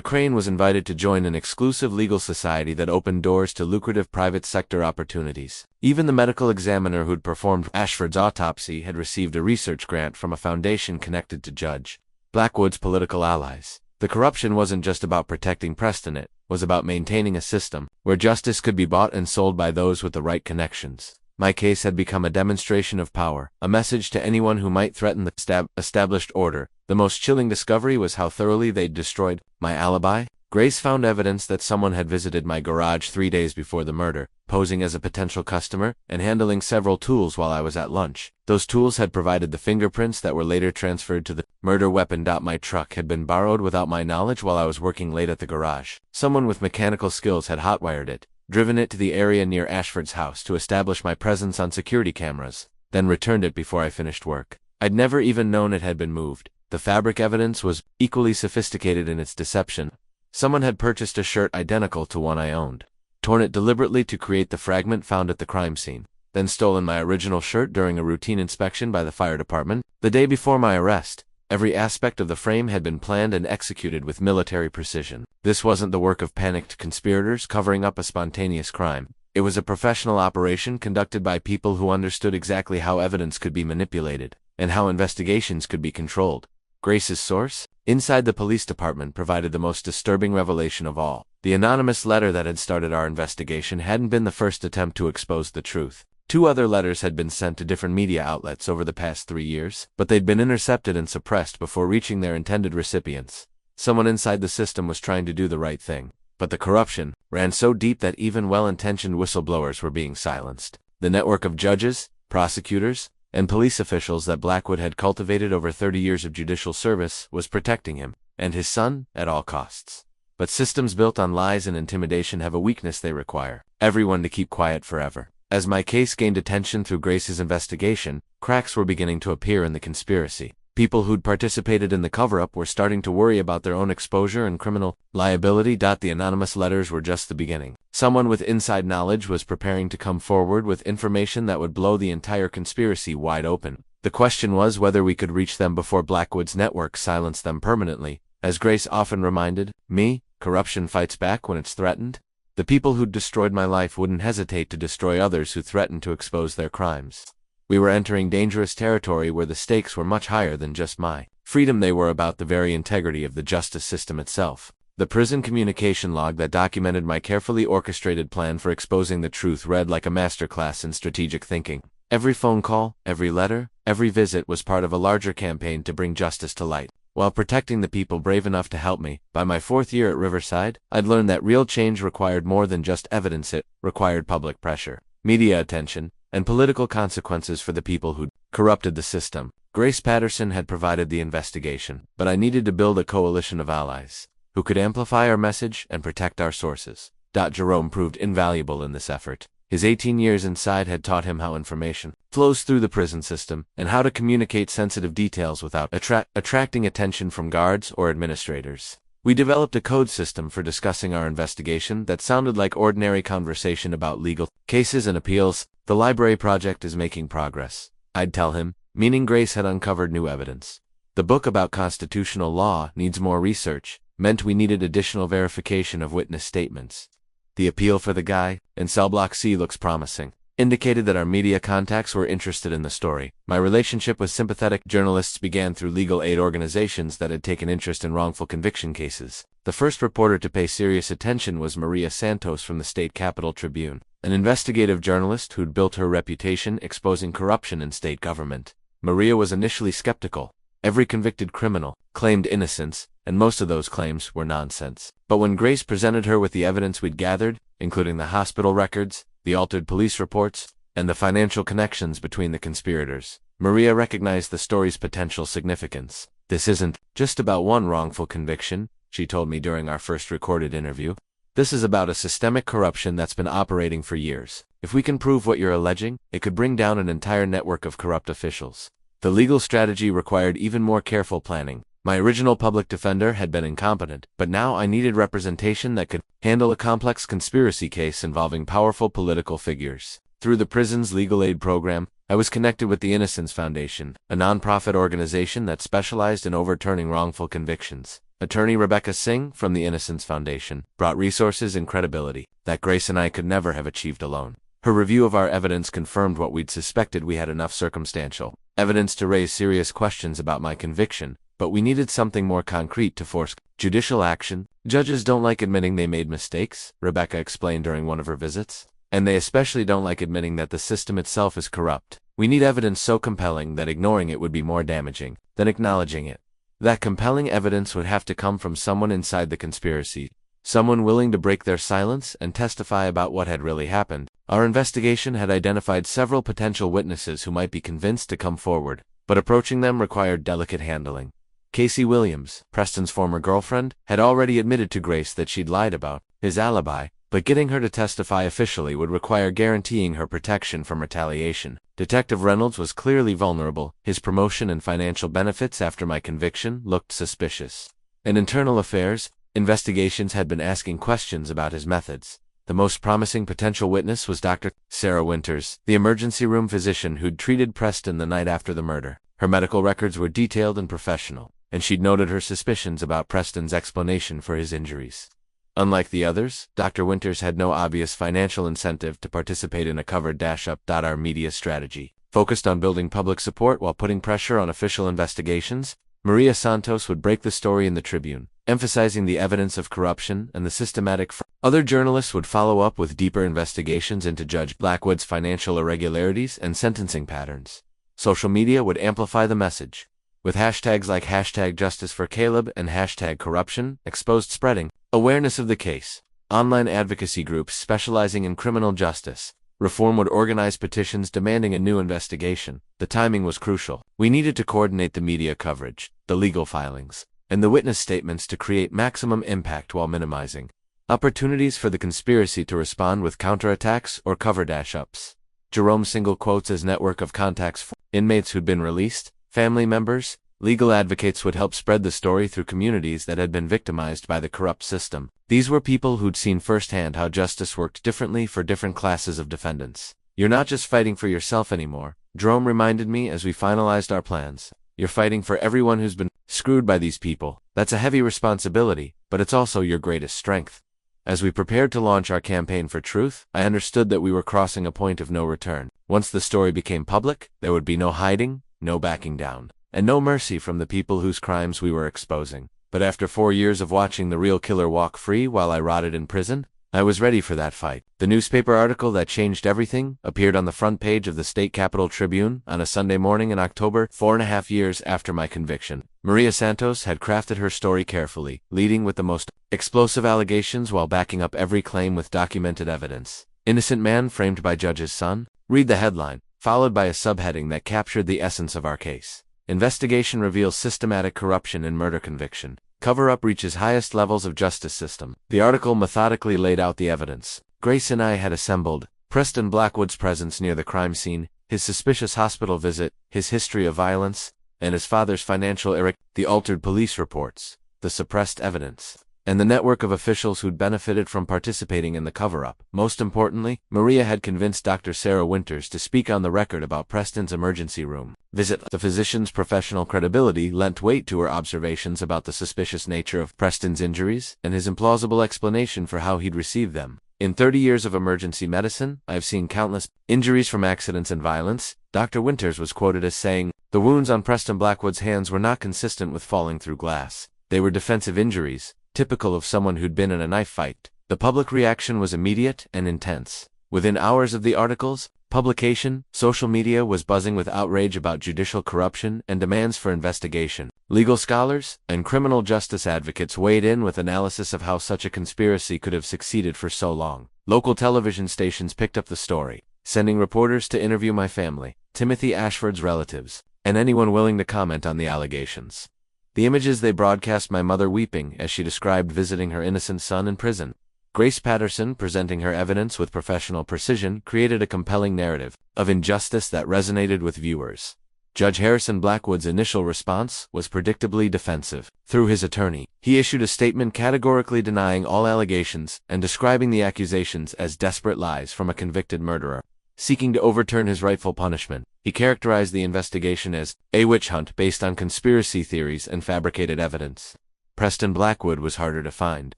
Crane was invited to join an exclusive legal society that opened doors to lucrative private sector opportunities. Even the medical examiner who'd performed Ashford's autopsy had received a research grant from a foundation connected to Judge Blackwood's political allies. The corruption wasn't just about protecting Preston, it was about maintaining a system where justice could be bought and sold by those with the right connections. My case had become a demonstration of power, a message to anyone who might threaten the established order. The most chilling discovery was how thoroughly they'd destroyed my alibi. Grace found evidence that someone had visited my garage 3 days before the murder, posing as a potential customer and handling several tools while I was at lunch. Those tools had provided the fingerprints that were later transferred to the murder weapon. My truck had been borrowed without my knowledge while I was working late at the garage. Someone with mechanical skills had hotwired it, driven it to the area near Ashford's house to establish my presence on security cameras, then returned it before I finished work. I'd never even known it had been moved. The fabric evidence was equally sophisticated in its deception. Someone had purchased a shirt identical to one I owned, torn it deliberately to create the fragment found at the crime scene, then stolen my original shirt during a routine inspection by the fire department. The day before my arrest, every aspect of the frame had been planned and executed with military precision. This wasn't the work of panicked conspirators covering up a spontaneous crime. It was a professional operation conducted by people who understood exactly how evidence could be manipulated, and how investigations could be controlled. Grace's source, inside the police department, provided the most disturbing revelation of all. The anonymous letter that had started our investigation hadn't been the first attempt to expose the truth. 2 other letters had been sent to different media outlets over the past 3 years, but they'd been intercepted and suppressed before reaching their intended recipients. Someone inside the system was trying to do the right thing, but the corruption ran so deep that even well-intentioned whistleblowers were being silenced. The network of judges, prosecutors, and police officials that Blackwood had cultivated over 30 years of judicial service was protecting him and his son at all costs. But systems built on lies and intimidation have a weakness: they require everyone to keep quiet forever. As my case gained attention through Grace's investigation, cracks were beginning to appear in the conspiracy. People who'd participated in the cover-up were starting to worry about their own exposure and criminal liability. The anonymous letters were just the beginning. Someone with inside knowledge was preparing to come forward with information that would blow the entire conspiracy wide open. The question was whether we could reach them before Blackwood's network silenced them permanently. As Grace often reminded me, corruption fights back when it's threatened. The people who'd destroyed my life wouldn't hesitate to destroy others who threatened to expose their crimes. We were entering dangerous territory where the stakes were much higher than just my freedom. They were about the very integrity of the justice system itself. The prison communication log that documented my carefully orchestrated plan for exposing the truth read like a masterclass in strategic thinking. Every phone call, every letter, every visit was part of a larger campaign to bring justice to light, while protecting the people brave enough to help me. By my 4th year at Riverside, I'd learned that real change required more than just evidence. It required public pressure, media attention, and political consequences for the people who'd corrupted the system. Grace Patterson had provided the investigation, but I needed to build a coalition of allies who could amplify our message and protect our sources. Jerome proved invaluable in this effort. His 18 years inside had taught him how information flows through the prison system and how to communicate sensitive details without attracting attention from guards or administrators. We developed a code system for discussing our investigation that sounded like ordinary conversation about legal cases and appeals. The library project is making progress, I'd tell him, meaning Grace had uncovered new evidence. The book about constitutional law needs more research, meant we needed additional verification of witness statements. The appeal for the guy in cell block C looks promising, indicated that our media contacts were interested in the story. My relationship with sympathetic journalists began through legal aid organizations that had taken interest in wrongful conviction cases. The first reporter to pay serious attention was Maria Santos from the State Capitol Tribune, an investigative journalist who'd built her reputation exposing corruption in state government. Maria was initially skeptical. Every convicted criminal claimed innocence, and most of those claims were nonsense. But when Grace presented her with the evidence we'd gathered, including the hospital records, the altered police reports, and the financial connections between the conspirators, Maria recognized the story's potential significance. This isn't just about one wrongful conviction, she told me during our first recorded interview. This is about a systemic corruption that's been operating for years. If we can prove what you're alleging, it could bring down an entire network of corrupt officials. The legal strategy required even more careful planning. My original public defender had been incompetent, but now I needed representation that could handle a complex conspiracy case involving powerful political figures. Through the prison's legal aid program, I was connected with the Innocence Foundation, a nonprofit organization that specialized in overturning wrongful convictions. Attorney Rebecca Singh from the Innocence Foundation brought resources and credibility that Grace and I could never have achieved alone. Her review of our evidence confirmed what we'd suspected: we had enough circumstantial evidence to raise serious questions about my conviction, but we needed something more concrete to force judicial action. Judges don't like admitting they made mistakes, Rebecca explained during one of her visits, and they especially don't like admitting that the system itself is corrupt. We need evidence so compelling that ignoring it would be more damaging than acknowledging it. That compelling evidence would have to come from someone inside the conspiracy, someone willing to break their silence and testify about what had really happened. Our investigation had identified several potential witnesses who might be convinced to come forward, but approaching them required delicate handling. Casey Williams, Preston's former girlfriend, had already admitted to Grace that she'd lied about his alibi, but getting her to testify officially would require guaranteeing her protection from retaliation. Detective Reynolds was clearly vulnerable. His promotion and financial benefits after my conviction looked suspicious. In internal affairs, investigations had been asking questions about his methods. The most promising potential witness was Dr. Sarah Winters, the emergency room physician who'd treated Preston the night after the murder. Her medical records were detailed and professional, and she'd noted her suspicions about Preston's explanation for his injuries. Unlike the others, Dr. Winters had no obvious financial incentive to participate in a covered dash-up. Our media strategy focused on building public support while putting pressure on official investigations. Maria Santos would break the story in the Tribune, emphasizing the evidence of corruption and the systematic fraud. Other journalists would follow up with deeper investigations into Judge Blackwood's financial irregularities and sentencing patterns. Social media would amplify the message, with hashtags like #JusticeForCaleb and #corruption exposed, spreading awareness of the case. Online advocacy groups specializing in criminal justice reform would organize petitions demanding a new investigation. The timing was crucial. We needed to coordinate the media coverage, the legal filings, and the witness statements to create maximum impact while minimizing opportunities for the conspiracy to respond with counterattacks or cover dash-ups. Jerome single quotes as network of contacts for inmates who'd been released, family members, legal advocates would help spread the story through communities that had been victimized by the corrupt system. These were people who'd seen firsthand how justice worked differently for different classes of defendants. You're not just fighting for yourself anymore, Jerome reminded me as we finalized our plans. You're fighting for everyone who's been screwed by these people. That's a heavy responsibility, but it's also your greatest strength. As we prepared to launch our campaign for truth, I understood that we were crossing a point of no return. Once the story became public, there would be no hiding, no backing down, and no mercy from the people whose crimes we were exposing. But after 4 years of watching the real killer walk free while I rotted in prison, I was ready for that fight. The newspaper article that changed everything appeared on the front page of the State Capitol Tribune on a Sunday morning in October, 4.5 years after my conviction. Maria Santos had crafted her story carefully, leading with the most explosive allegations while backing up every claim with documented evidence. Innocent man framed by judge's son? Read the headline, followed by a subheading that captured the essence of our case. Investigation reveals systematic corruption in murder conviction. Cover-up reaches highest levels of justice system. The article methodically laid out the evidence. Grace and I had assembled Preston Blackwood's presence near the crime scene, his suspicious hospital visit, his history of violence, and his father's financial the altered police reports, the suppressed evidence, and the network of officials who'd benefited from participating in the cover-up. Most importantly, Maria had convinced Dr. Sarah Winters to speak on the record about Preston's emergency room visit. The physician's professional credibility lent weight to her observations about the suspicious nature of Preston's injuries and his implausible explanation for how he'd received them. In 30 years of emergency medicine, I've seen countless injuries from accidents and violence. Dr. Winters was quoted as saying, "The wounds on Preston Blackwood's hands were not consistent with falling through glass. They were defensive injuries, typical of someone who'd been in a knife fight." The public reaction was immediate and intense. Within hours of the article's publication, social media was buzzing with outrage about judicial corruption and demands for investigation. Legal scholars and criminal justice advocates weighed in with analysis of how such a conspiracy could have succeeded for so long. Local television stations picked up the story, sending reporters to interview my family, Timothy Ashford's relatives, and anyone willing to comment on the allegations. The images they broadcast, my mother weeping as she described visiting her innocent son in prison, Grace Patterson presenting her evidence with professional precision, created a compelling narrative of injustice that resonated with viewers. Judge Harrison Blackwood's initial response was predictably defensive. Through his attorney, he issued a statement categorically denying all allegations and describing the accusations as desperate lies from a convicted murderer seeking to overturn his rightful punishment. He characterized the investigation as a witch hunt based on conspiracy theories and fabricated evidence. Preston Blackwood was harder to find.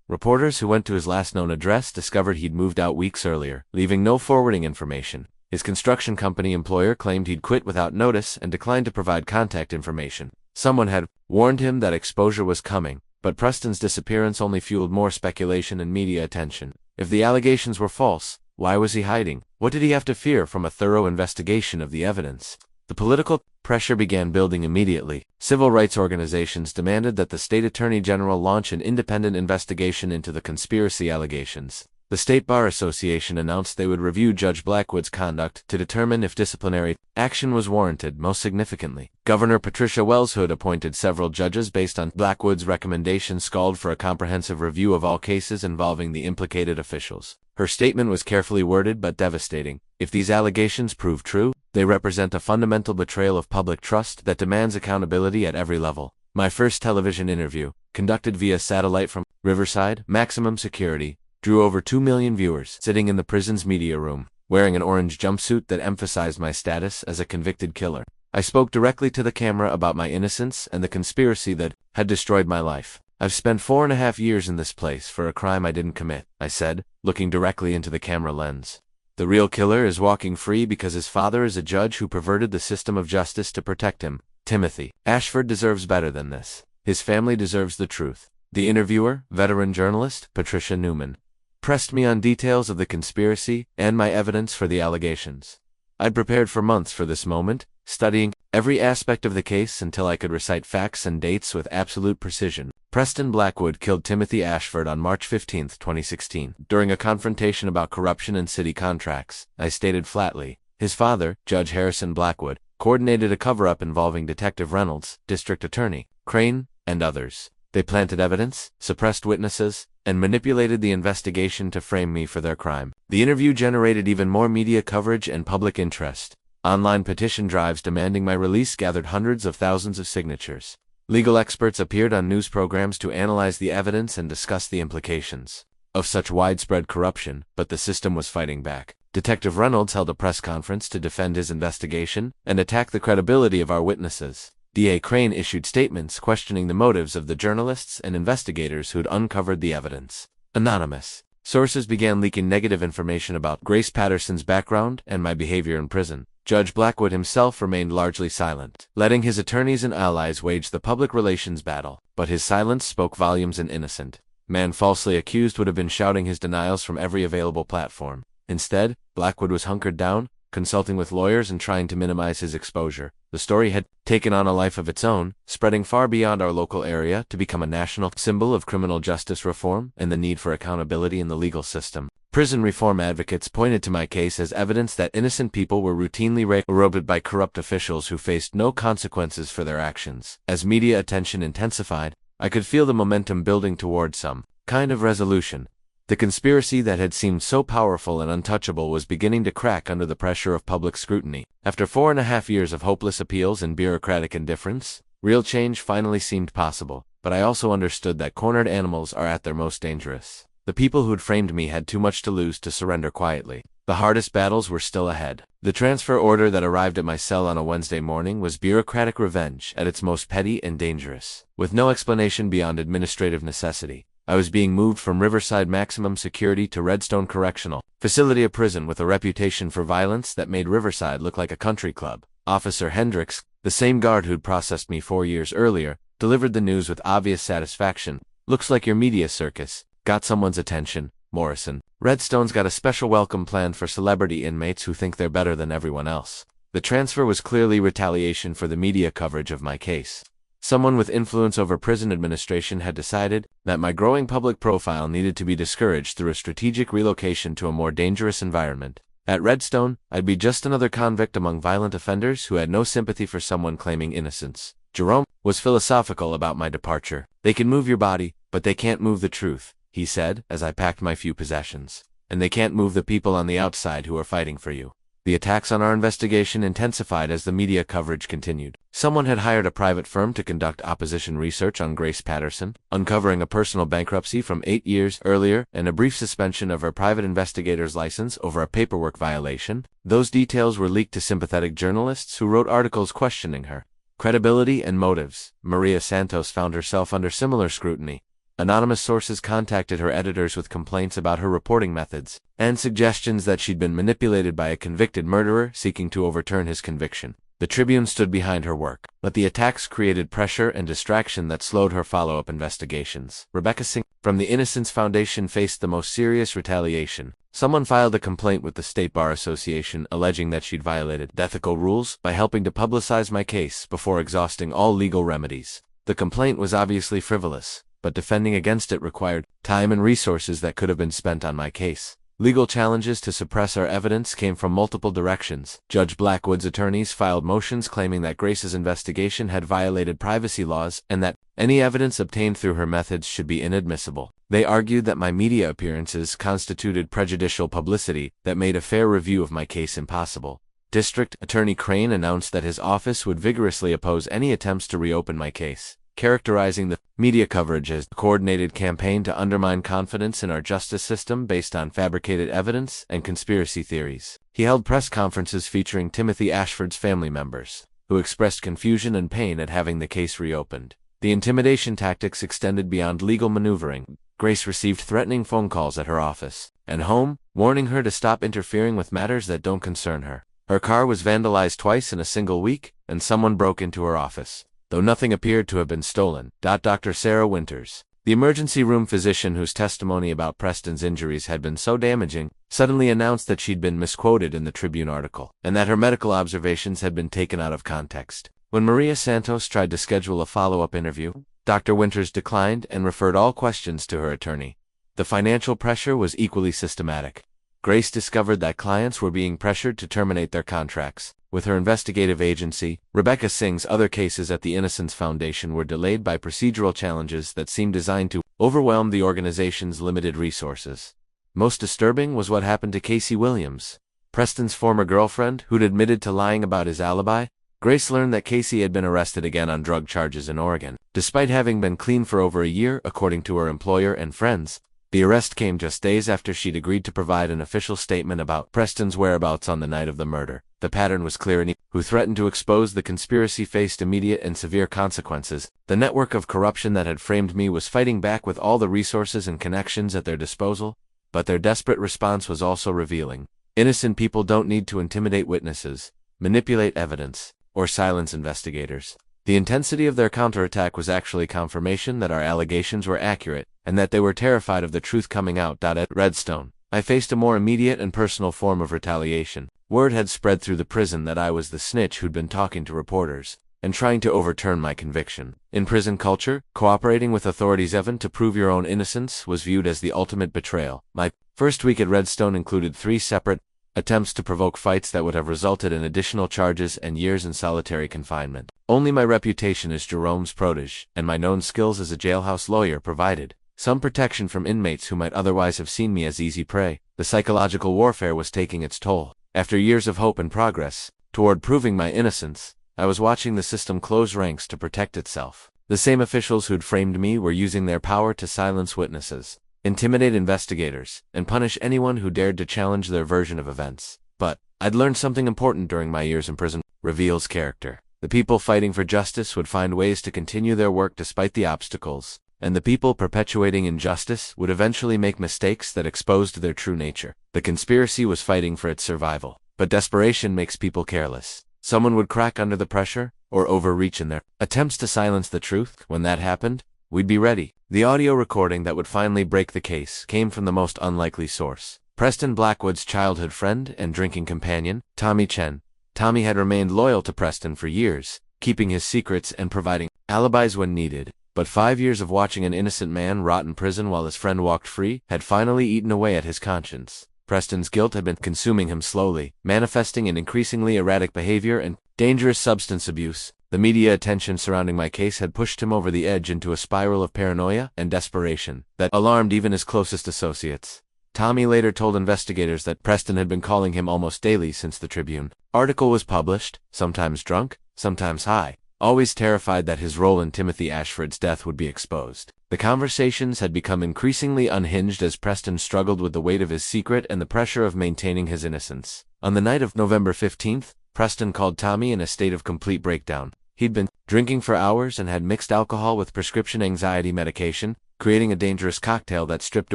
Reporters who went to his last known address discovered he'd moved out weeks earlier, leaving no forwarding information. His construction company employer claimed he'd quit without notice and declined to provide contact information. Someone had warned him that exposure was coming, but Preston's disappearance only fueled more speculation and media attention. If the allegations were false, why was he hiding? What did he have to fear from a thorough investigation of the evidence? The political pressure began building immediately. Civil rights organizations demanded that the state attorney general launch an independent investigation into the conspiracy allegations. The State Bar Association announced they would review Judge Blackwood's conduct to determine if disciplinary action was warranted. Most significantly, Governor Patricia Wellshood appointed several judges based on Blackwood's recommendations, called for a comprehensive review of all cases involving the implicated officials. Her statement was carefully worded but devastating. If these allegations prove true, they represent a fundamental betrayal of public trust that demands accountability at every level. My first television interview, conducted via satellite from Riverside, maximum security, drew over 2 million viewers. Sitting in the prison's media room, wearing an orange jumpsuit that emphasized my status as a convicted killer, I spoke directly to the camera about my innocence and the conspiracy that had destroyed my life. "I've spent 4.5 years in this place for a crime I didn't commit," I said, looking directly into the camera lens. "The real killer is walking free because his father is a judge who perverted the system of justice to protect him. Timothy Ashford deserves better than this. His family deserves the truth." The interviewer, veteran journalist Patricia Newman, pressed me on details of the conspiracy and my evidence for the allegations. I'd prepared for months for this moment, studying every aspect of the case until I could recite facts and dates with absolute precision. Preston Blackwood killed Timothy Ashford on March 15, 2016. During a confrontation about corruption in city contracts, I stated flatly, his father, Judge Harrison Blackwood, coordinated a cover-up involving Detective Reynolds, District Attorney Crane, and others. They planted evidence, suppressed witnesses, and manipulated the investigation to frame me for their crime. The interview generated even more media coverage and public interest. Online petition drives demanding my release gathered hundreds of thousands of signatures. Legal experts appeared on news programs to analyze the evidence and discuss the implications of such widespread corruption, but the system was fighting back. Detective Reynolds held a press conference to defend his investigation and attack the credibility of our witnesses. DA Crane issued statements questioning the motives of the journalists and investigators who'd uncovered the evidence. Anonymous sources began leaking negative information about Grace Patterson's background and my behavior in prison. Judge Blackwood himself remained largely silent, letting his attorneys and allies wage the public relations battle. But his silence spoke volumes. An innocent man falsely accused would have been shouting his denials from every available platform. Instead, Blackwood was hunkered down, consulting with lawyers and trying to minimize his exposure. The story had taken on a life of its own, spreading far beyond our local area to become a national symbol of criminal justice reform and the need for accountability in the legal system. Prison reform advocates pointed to my case as evidence that innocent people were routinely railroaded by corrupt officials who faced no consequences for their actions. As media attention intensified, I could feel the momentum building toward some kind of resolution. The conspiracy that had seemed so powerful and untouchable was beginning to crack under the pressure of public scrutiny. After 4.5 years of hopeless appeals and bureaucratic indifference, real change finally seemed possible. But I also understood that cornered animals are at their most dangerous. The people who'd framed me had too much to lose to surrender quietly. The hardest battles were still ahead. The transfer order that arrived at my cell on a Wednesday morning was bureaucratic revenge at its most petty and dangerous. With no explanation beyond administrative necessity, I was being moved from Riverside Maximum Security to Redstone Correctional Facility, a prison with a reputation for violence that made Riverside look like a country club. Officer Hendricks, the same guard who'd processed me 4 years earlier, delivered the news with obvious satisfaction. "Looks like your media circus got someone's attention, Morrison. Redstone's got a special welcome planned for celebrity inmates who think they're better than everyone else." The transfer was clearly retaliation for the media coverage of my case. Someone with influence over prison administration had decided that my growing public profile needed to be discouraged through a strategic relocation to a more dangerous environment. At Redstone, I'd be just another convict among violent offenders who had no sympathy for someone claiming innocence. Jerome was philosophical about my departure. "They can move your body, but they can't move the truth," he said as I packed my few possessions. "And they can't move the people on the outside who are fighting for you." The attacks on our investigation intensified as the media coverage continued. Someone had hired a private firm to conduct opposition research on Grace Patterson, uncovering a personal bankruptcy from 8 years earlier and a brief suspension of her private investigator's license over a paperwork violation. Those details were leaked to sympathetic journalists who wrote articles questioning her credibility and motives. Maria Santos found herself under similar scrutiny. Anonymous sources contacted her editors with complaints about her reporting methods and suggestions that she'd been manipulated by a convicted murderer seeking to overturn his conviction. The Tribune stood behind her work, but the attacks created pressure and distraction that slowed her follow-up investigations. Rebecca Singh from the Innocence Foundation faced the most serious retaliation. Someone filed a complaint with the State Bar Association alleging that she'd violated ethical rules by helping to publicize my case before exhausting all legal remedies. The complaint was obviously frivolous, but defending against it required time and resources that could have been spent on my case. Legal challenges to suppress our evidence came from multiple directions. Judge Blackwood's attorneys filed motions claiming that Grace's investigation had violated privacy laws and that any evidence obtained through her methods should be inadmissible. They argued that my media appearances constituted prejudicial publicity that made a fair review of my case impossible. District Attorney Crane announced that his office would vigorously oppose any attempts to reopen my case, characterizing the media coverage as a coordinated campaign to undermine confidence in our justice system based on fabricated evidence and conspiracy theories. He held press conferences featuring Timothy Ashford's family members, who expressed confusion and pain at having the case reopened. The intimidation tactics extended beyond legal maneuvering. Grace received threatening phone calls at her office and home, warning her to stop interfering with matters that don't concern her. Her car was vandalized twice in a single week, and someone broke into her office, though nothing appeared to have been stolen. Dr. Sarah Winters, the emergency room physician whose testimony about Preston's injuries had been so damaging, suddenly announced that she'd been misquoted in the Tribune article, and that her medical observations had been taken out of context. When Maria Santos tried to schedule a follow-up interview, Dr. Winters declined and referred all questions to her attorney. The financial pressure was equally systematic. Grace discovered that clients were being pressured to terminate their contracts, With her investigative agency, Rebecca Singh's other cases at the Innocence Foundation were delayed by procedural challenges that seemed designed to overwhelm the organization's limited resources. Most disturbing was what happened to Casey Williams, Preston's former girlfriend, who'd admitted to lying about his alibi. Grace learned that Casey had been arrested again on drug charges in Oregon. Despite having been clean for over a year, according to her employer and friends, the arrest came just days after she'd agreed to provide an official statement about Preston's whereabouts on the night of the murder. The pattern was clear, and who threatened to expose the conspiracy faced immediate and severe consequences. The network of corruption that had framed me was fighting back with all the resources and connections at their disposal, but their desperate response was also revealing. Innocent people don't need to intimidate witnesses, manipulate evidence, or silence investigators. The intensity of their counterattack was actually confirmation that our allegations were accurate, and that they were terrified of the truth coming out. At Redstone, I faced a more immediate and personal form of retaliation. Word had spread through the prison that I was the snitch who'd been talking to reporters and trying to overturn my conviction. In prison culture, cooperating with authorities even to prove your own innocence was viewed as the ultimate betrayal. My first week at Redstone included 3 separate attempts to provoke fights that would have resulted in additional charges and years in solitary confinement. Only my reputation as Jerome's protege and my known skills as a jailhouse lawyer provided some protection from inmates who might otherwise have seen me as easy prey. The psychological warfare was taking its toll. After years of hope and progress toward proving my innocence, I was watching the system close ranks to protect itself. The same officials who'd framed me were using their power to silence witnesses, intimidate investigators, and punish anyone who dared to challenge their version of events. But I'd learned something important during my years in prison. Reveals character. The people fighting for justice would find ways to continue their work despite the obstacles, and the people perpetuating injustice would eventually make mistakes that exposed their true nature. The conspiracy was fighting for its survival, but desperation makes people careless. Someone would crack under the pressure, or overreach in their attempts to silence the truth. When that happened, we'd be ready. The audio recording that would finally break the case came from the most unlikely source. Preston Blackwood's childhood friend and drinking companion, Tommy Chen. Tommy had remained loyal to Preston for years, keeping his secrets and providing alibis when needed. But 5 years of watching an innocent man rot in prison while his friend walked free had finally eaten away at his conscience. Preston's guilt had been consuming him slowly, manifesting in increasingly erratic behavior and dangerous substance abuse. The media attention surrounding my case had pushed him over the edge into a spiral of paranoia and desperation that alarmed even his closest associates. Tommy later told investigators that Preston had been calling him almost daily since the Tribune article was published, sometimes drunk, sometimes high, always terrified that his role in Timothy Ashford's death would be exposed. The conversations had become increasingly unhinged as Preston struggled with the weight of his secret and the pressure of maintaining his innocence. On the night of November 15th, Preston called Tommy in a state of complete breakdown. He'd been drinking for hours and had mixed alcohol with prescription anxiety medication, creating a dangerous cocktail that stripped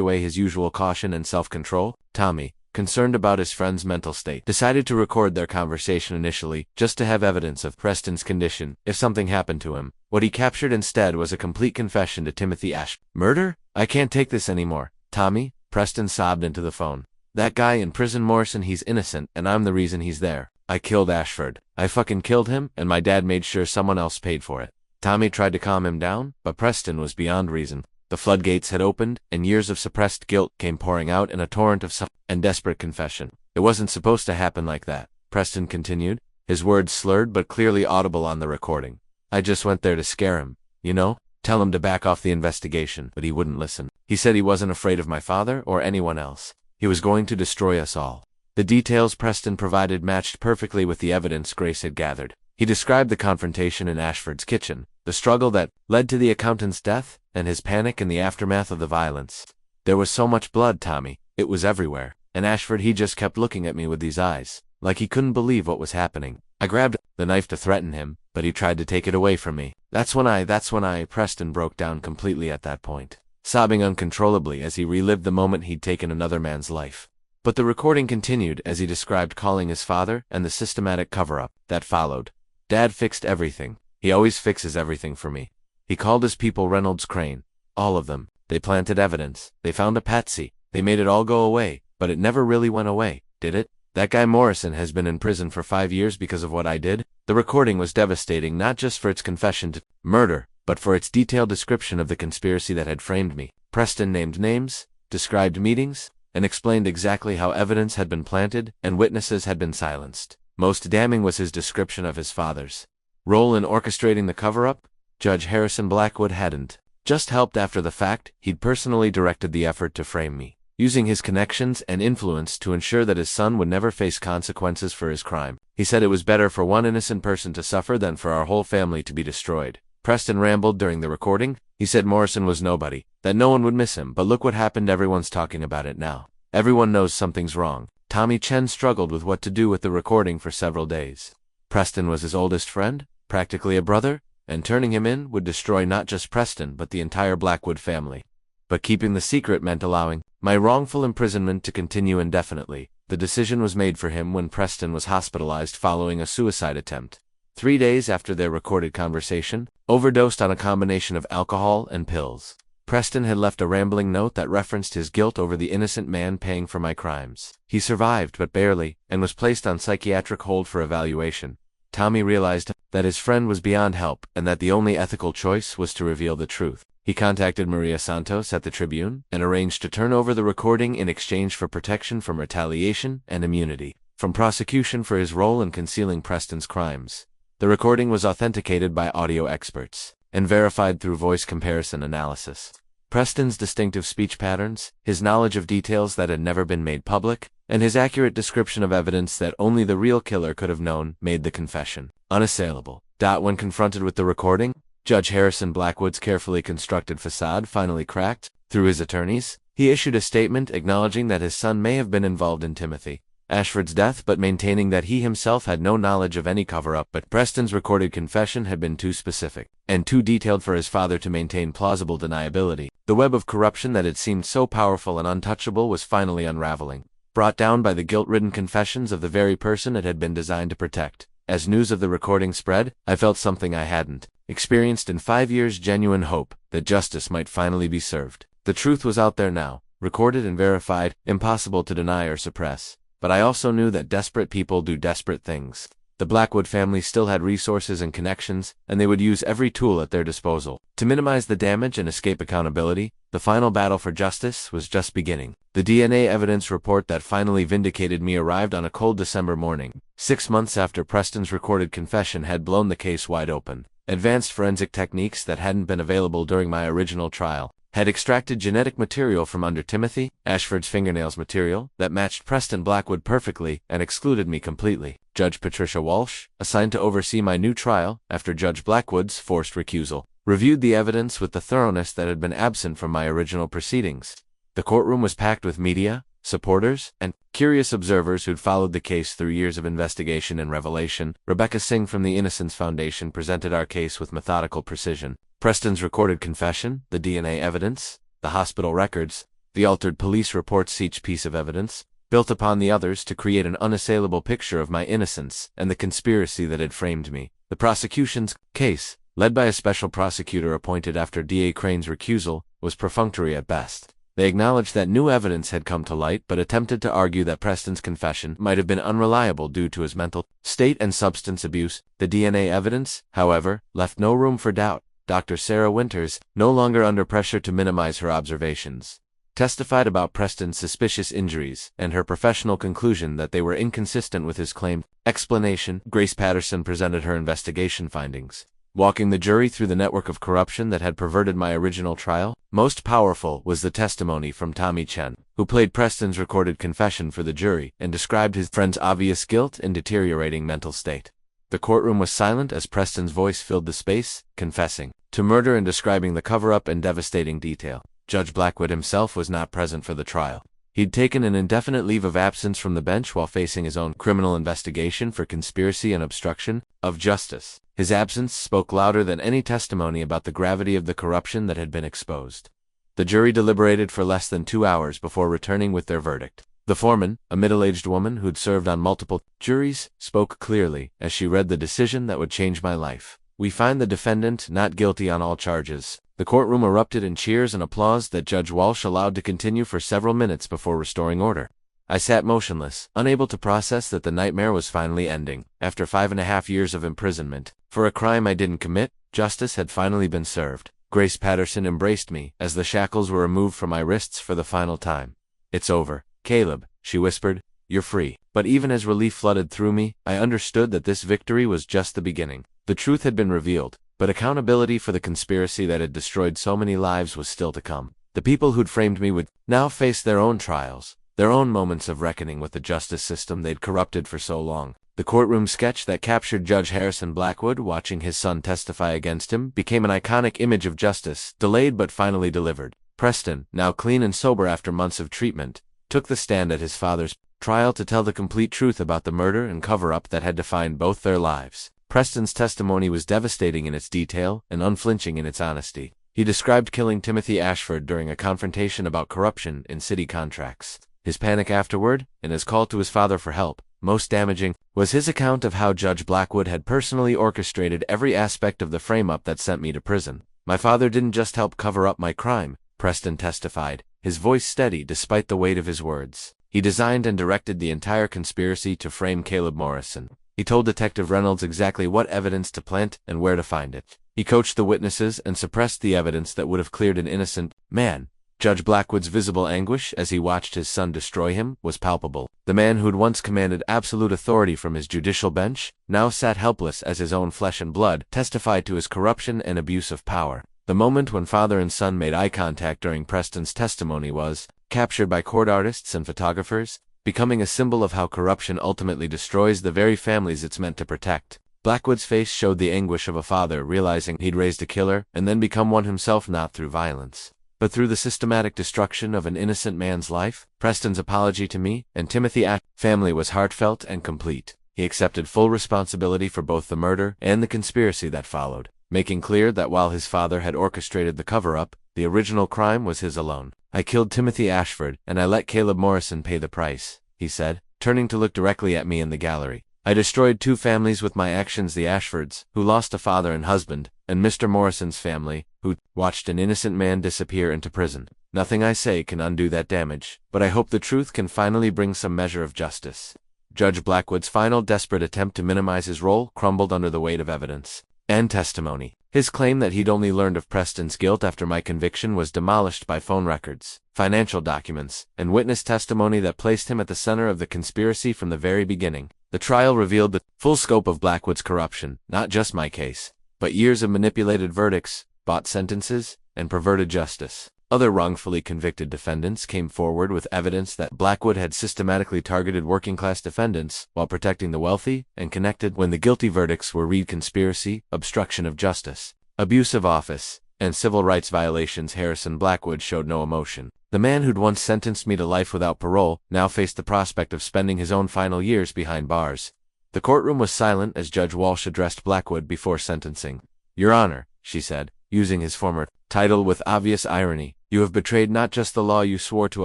away his usual caution and self-control. Tommy, concerned about his friend's mental state, decided to record their conversation initially, just to have evidence of Preston's condition if something happened to him. What he captured instead was a complete confession to Timothy Ashford. "Murder? I can't take this anymore, Tommy," Preston sobbed into the phone. "That guy in prison, Morrison, he's innocent, and I'm the reason he's there. I killed Ashford. I fucking killed him, and my dad made sure someone else paid for it." Tommy tried to calm him down, but Preston was beyond reason. The floodgates had opened, and years of suppressed guilt came pouring out in a torrent of and desperate confession. "It wasn't supposed to happen like that," Preston continued, his words slurred but clearly audible on the recording. "I just went there to scare him, you know, tell him to back off the investigation, but he wouldn't listen. He said he wasn't afraid of my father or anyone else. He was going to destroy us all." The details Preston provided matched perfectly with the evidence Grace had gathered. He described the confrontation in Ashford's kitchen, the struggle that led to the accountant's death, and his panic in the aftermath of the violence. "There was so much blood, Tommy. It was everywhere. And Ashford, he just kept looking at me with these eyes, like he couldn't believe what was happening. I grabbed the knife to threaten him, but he tried to take it away from me. That's when I, Preston broke down completely at that point, sobbing uncontrollably as he relived the moment he'd taken another man's life. But the recording continued as he described calling his father and the systematic cover-up that followed. "Dad fixed everything. He always fixes everything for me. He called his people Reynolds Crane. All of them. They planted evidence. They found a patsy. They made it all go away, but it never really went away, did it? That guy Morrison has been in prison for 5 years because of what I did." The recording was devastating not just for its confession to murder, but for its detailed description of the conspiracy that had framed me. Preston named names, described meetings, and explained exactly how evidence had been planted and witnesses had been silenced. Most damning was his description of his father's role in orchestrating the cover-up. Judge Harrison Blackwood hadn't just helped after the fact, he'd personally directed the effort to frame me, using his connections and influence to ensure that his son would never face consequences for his crime. He said it was better for one innocent person to suffer than for our whole family to be destroyed. Preston rambled during the recording. He said Morrison was nobody, that no one would miss him, but look what happened, everyone's talking about it now. Everyone knows something's wrong. Tommy Chen struggled with what to do with the recording for several days. Preston was his oldest friend, practically a brother, and turning him in would destroy not just Preston but the entire Blackwood family. But keeping the secret meant allowing my wrongful imprisonment to continue indefinitely. The decision was made for him when Preston was hospitalized following a suicide attempt. 3 days after their recorded conversation, overdosed on a combination of alcohol and pills. Preston had left a rambling note that referenced his guilt over the innocent man paying for my crimes. He survived, but barely, and was placed on psychiatric hold for evaluation. Tommy realized that his friend was beyond help and that the only ethical choice was to reveal the truth. He contacted Maria Santos at the Tribune and arranged to turn over the recording in exchange for protection from retaliation and immunity from prosecution for his role in concealing Preston's crimes. The recording was authenticated by audio experts and verified through voice comparison analysis. Preston's distinctive speech patterns, his knowledge of details that had never been made public, and his accurate description of evidence that only the real killer could have known made the confession unassailable. When confronted with the recording, Judge Harrison Blackwood's carefully constructed facade finally cracked. Through his attorneys, he issued a statement acknowledging that his son may have been involved in Timothy Ashford's death but maintaining that he himself had no knowledge of any cover-up. But Preston's recorded confession had been too specific and too detailed for his father to maintain plausible deniability. The web of corruption that had seemed so powerful and untouchable was finally unraveling, brought down by the guilt-ridden confessions of the very person it had been designed to protect. As news of the recording spread, I felt something I hadn't experienced in 5 years: genuine hope that justice might finally be served. The truth was out there now, recorded and verified, impossible to deny or suppress. But I also knew that desperate people do desperate things. The Blackwood family still had resources and connections, and they would use every tool at their disposal to minimize the damage and escape accountability. The final battle for justice was just beginning. The DNA evidence report that finally vindicated me arrived on a cold December morning, 6 months after Preston's recorded confession had blown the case wide open. Advanced forensic techniques that hadn't been available during my original trial had extracted genetic material from under Timothy Ashford's fingernails, material that matched Preston Blackwood perfectly and excluded me completely. Judge Patricia Walsh, assigned to oversee my new trial after Judge Blackwood's forced recusal, reviewed the evidence with the thoroughness that had been absent from my original proceedings. The courtroom was packed with media, supporters, and curious observers who'd followed the case through years of investigation and revelation. Rebecca Singh from the Innocence Foundation presented our case with methodical precision. Preston's recorded confession, the DNA evidence, the hospital records, the altered police reports, each piece of evidence built upon the others to create an unassailable picture of my innocence and the conspiracy that had framed me. The prosecution's case, led by a special prosecutor appointed after D.A. Crane's recusal, was perfunctory at best. They acknowledged that new evidence had come to light but attempted to argue that Preston's confession might have been unreliable due to his mental state and substance abuse. The DNA evidence, however, left no room for doubt. Dr. Sarah Winters, no longer under pressure to minimize her observations, testified about Preston's suspicious injuries and her professional conclusion that they were inconsistent with his claimed explanation. Grace Patterson presented her investigation findings, walking the jury through the network of corruption that had perverted my original trial. Most powerful was the testimony from Tommy Chen, who played Preston's recorded confession for the jury and described his friend's obvious guilt and deteriorating mental state. The courtroom was silent as Preston's voice filled the space, confessing to murder and describing the cover-up in devastating detail. Judge Blackwood himself was not present for the trial. He'd taken an indefinite leave of absence from the bench while facing his own criminal investigation for conspiracy and obstruction of justice. His absence spoke louder than any testimony about the gravity of the corruption that had been exposed. The jury deliberated for less than 2 hours before returning with their verdict. The foreman, a middle-aged woman who'd served on multiple juries, spoke clearly as she read the decision that would change my life. "We find the defendant not guilty on all charges." The courtroom erupted in cheers and applause that Judge Walsh allowed to continue for several minutes before restoring order. I sat motionless, unable to process that the nightmare was finally ending. After 5.5 years of imprisonment, for a crime I didn't commit, justice had finally been served. Grace Patterson embraced me as the shackles were removed from my wrists for the final time. "It's over, Caleb," she whispered. "You're free." But even as relief flooded through me, I understood that this victory was just the beginning. The truth had been revealed, but accountability for the conspiracy that had destroyed so many lives was still to come. The people who'd framed me would now face their own trials, their own moments of reckoning with the justice system they'd corrupted for so long. The courtroom sketch that captured Judge Harrison Blackwood watching his son testify against him became an iconic image of justice, delayed but finally delivered. Preston, now clean and sober after months of treatment, took the stand at his father's trial to tell the complete truth about the murder and cover-up that had defined both their lives. Preston's testimony was devastating in its detail and unflinching in its honesty. He described killing Timothy Ashford during a confrontation about corruption in city contracts. His panic afterward, and his call to his father for help, most damaging, was his account of how Judge Blackwood had personally orchestrated every aspect of the frame-up that sent me to prison. "My father didn't just help cover up my crime," Preston testified, his voice steady despite the weight of his words. "He designed and directed the entire conspiracy to frame Caleb Morrison. He told Detective Reynolds exactly what evidence to plant and where to find it. He coached the witnesses and suppressed the evidence that would have cleared an innocent man." Judge Blackwood's visible anguish as he watched his son destroy him was palpable. The man who'd once commanded absolute authority from his judicial bench now sat helpless as his own flesh and blood testified to his corruption and abuse of power. The moment when father and son made eye contact during Preston's testimony was captured by court artists and photographers, becoming a symbol of how corruption ultimately destroys the very families it's meant to protect. Blackwood's face showed the anguish of a father realizing he'd raised a killer and then become one himself, not through violence, but through the systematic destruction of an innocent man's life. Preston's apology to me and Timothy Ashford's family was heartfelt and complete. He accepted full responsibility for both the murder and the conspiracy that followed, making clear that while his father had orchestrated the cover-up, the original crime was his alone. "I killed Timothy Ashford, and I let Caleb Morrison pay the price," he said, turning to look directly at me in the gallery. "I destroyed two families with my actions: the Ashfords, who lost a father and husband, and Mr. Morrison's family, who watched an innocent man disappear into prison. Nothing I say can undo that damage, but I hope the truth can finally bring some measure of justice." Judge Blackwood's final desperate attempt to minimize his role crumbled under the weight of evidence and testimony. His claim that he'd only learned of Preston's guilt after my conviction was demolished by phone records, financial documents, and witness testimony that placed him at the center of the conspiracy from the very beginning. The trial revealed the full scope of Blackwood's corruption, not just my case, but years of manipulated verdicts, bought sentences, and perverted justice. Other wrongfully convicted defendants came forward with evidence that Blackwood had systematically targeted working-class defendants while protecting the wealthy and connected. When the guilty verdicts were read conspiracy, obstruction of justice, abuse of office, and civil rights violations, Harrison Blackwood showed no emotion. The man who'd once sentenced me to life without parole now faced the prospect of spending his own final years behind bars. The courtroom was silent as Judge Walsh addressed Blackwood before sentencing. "Your Honor," she said, using his former title with obvious irony, "you have betrayed not just the law you swore to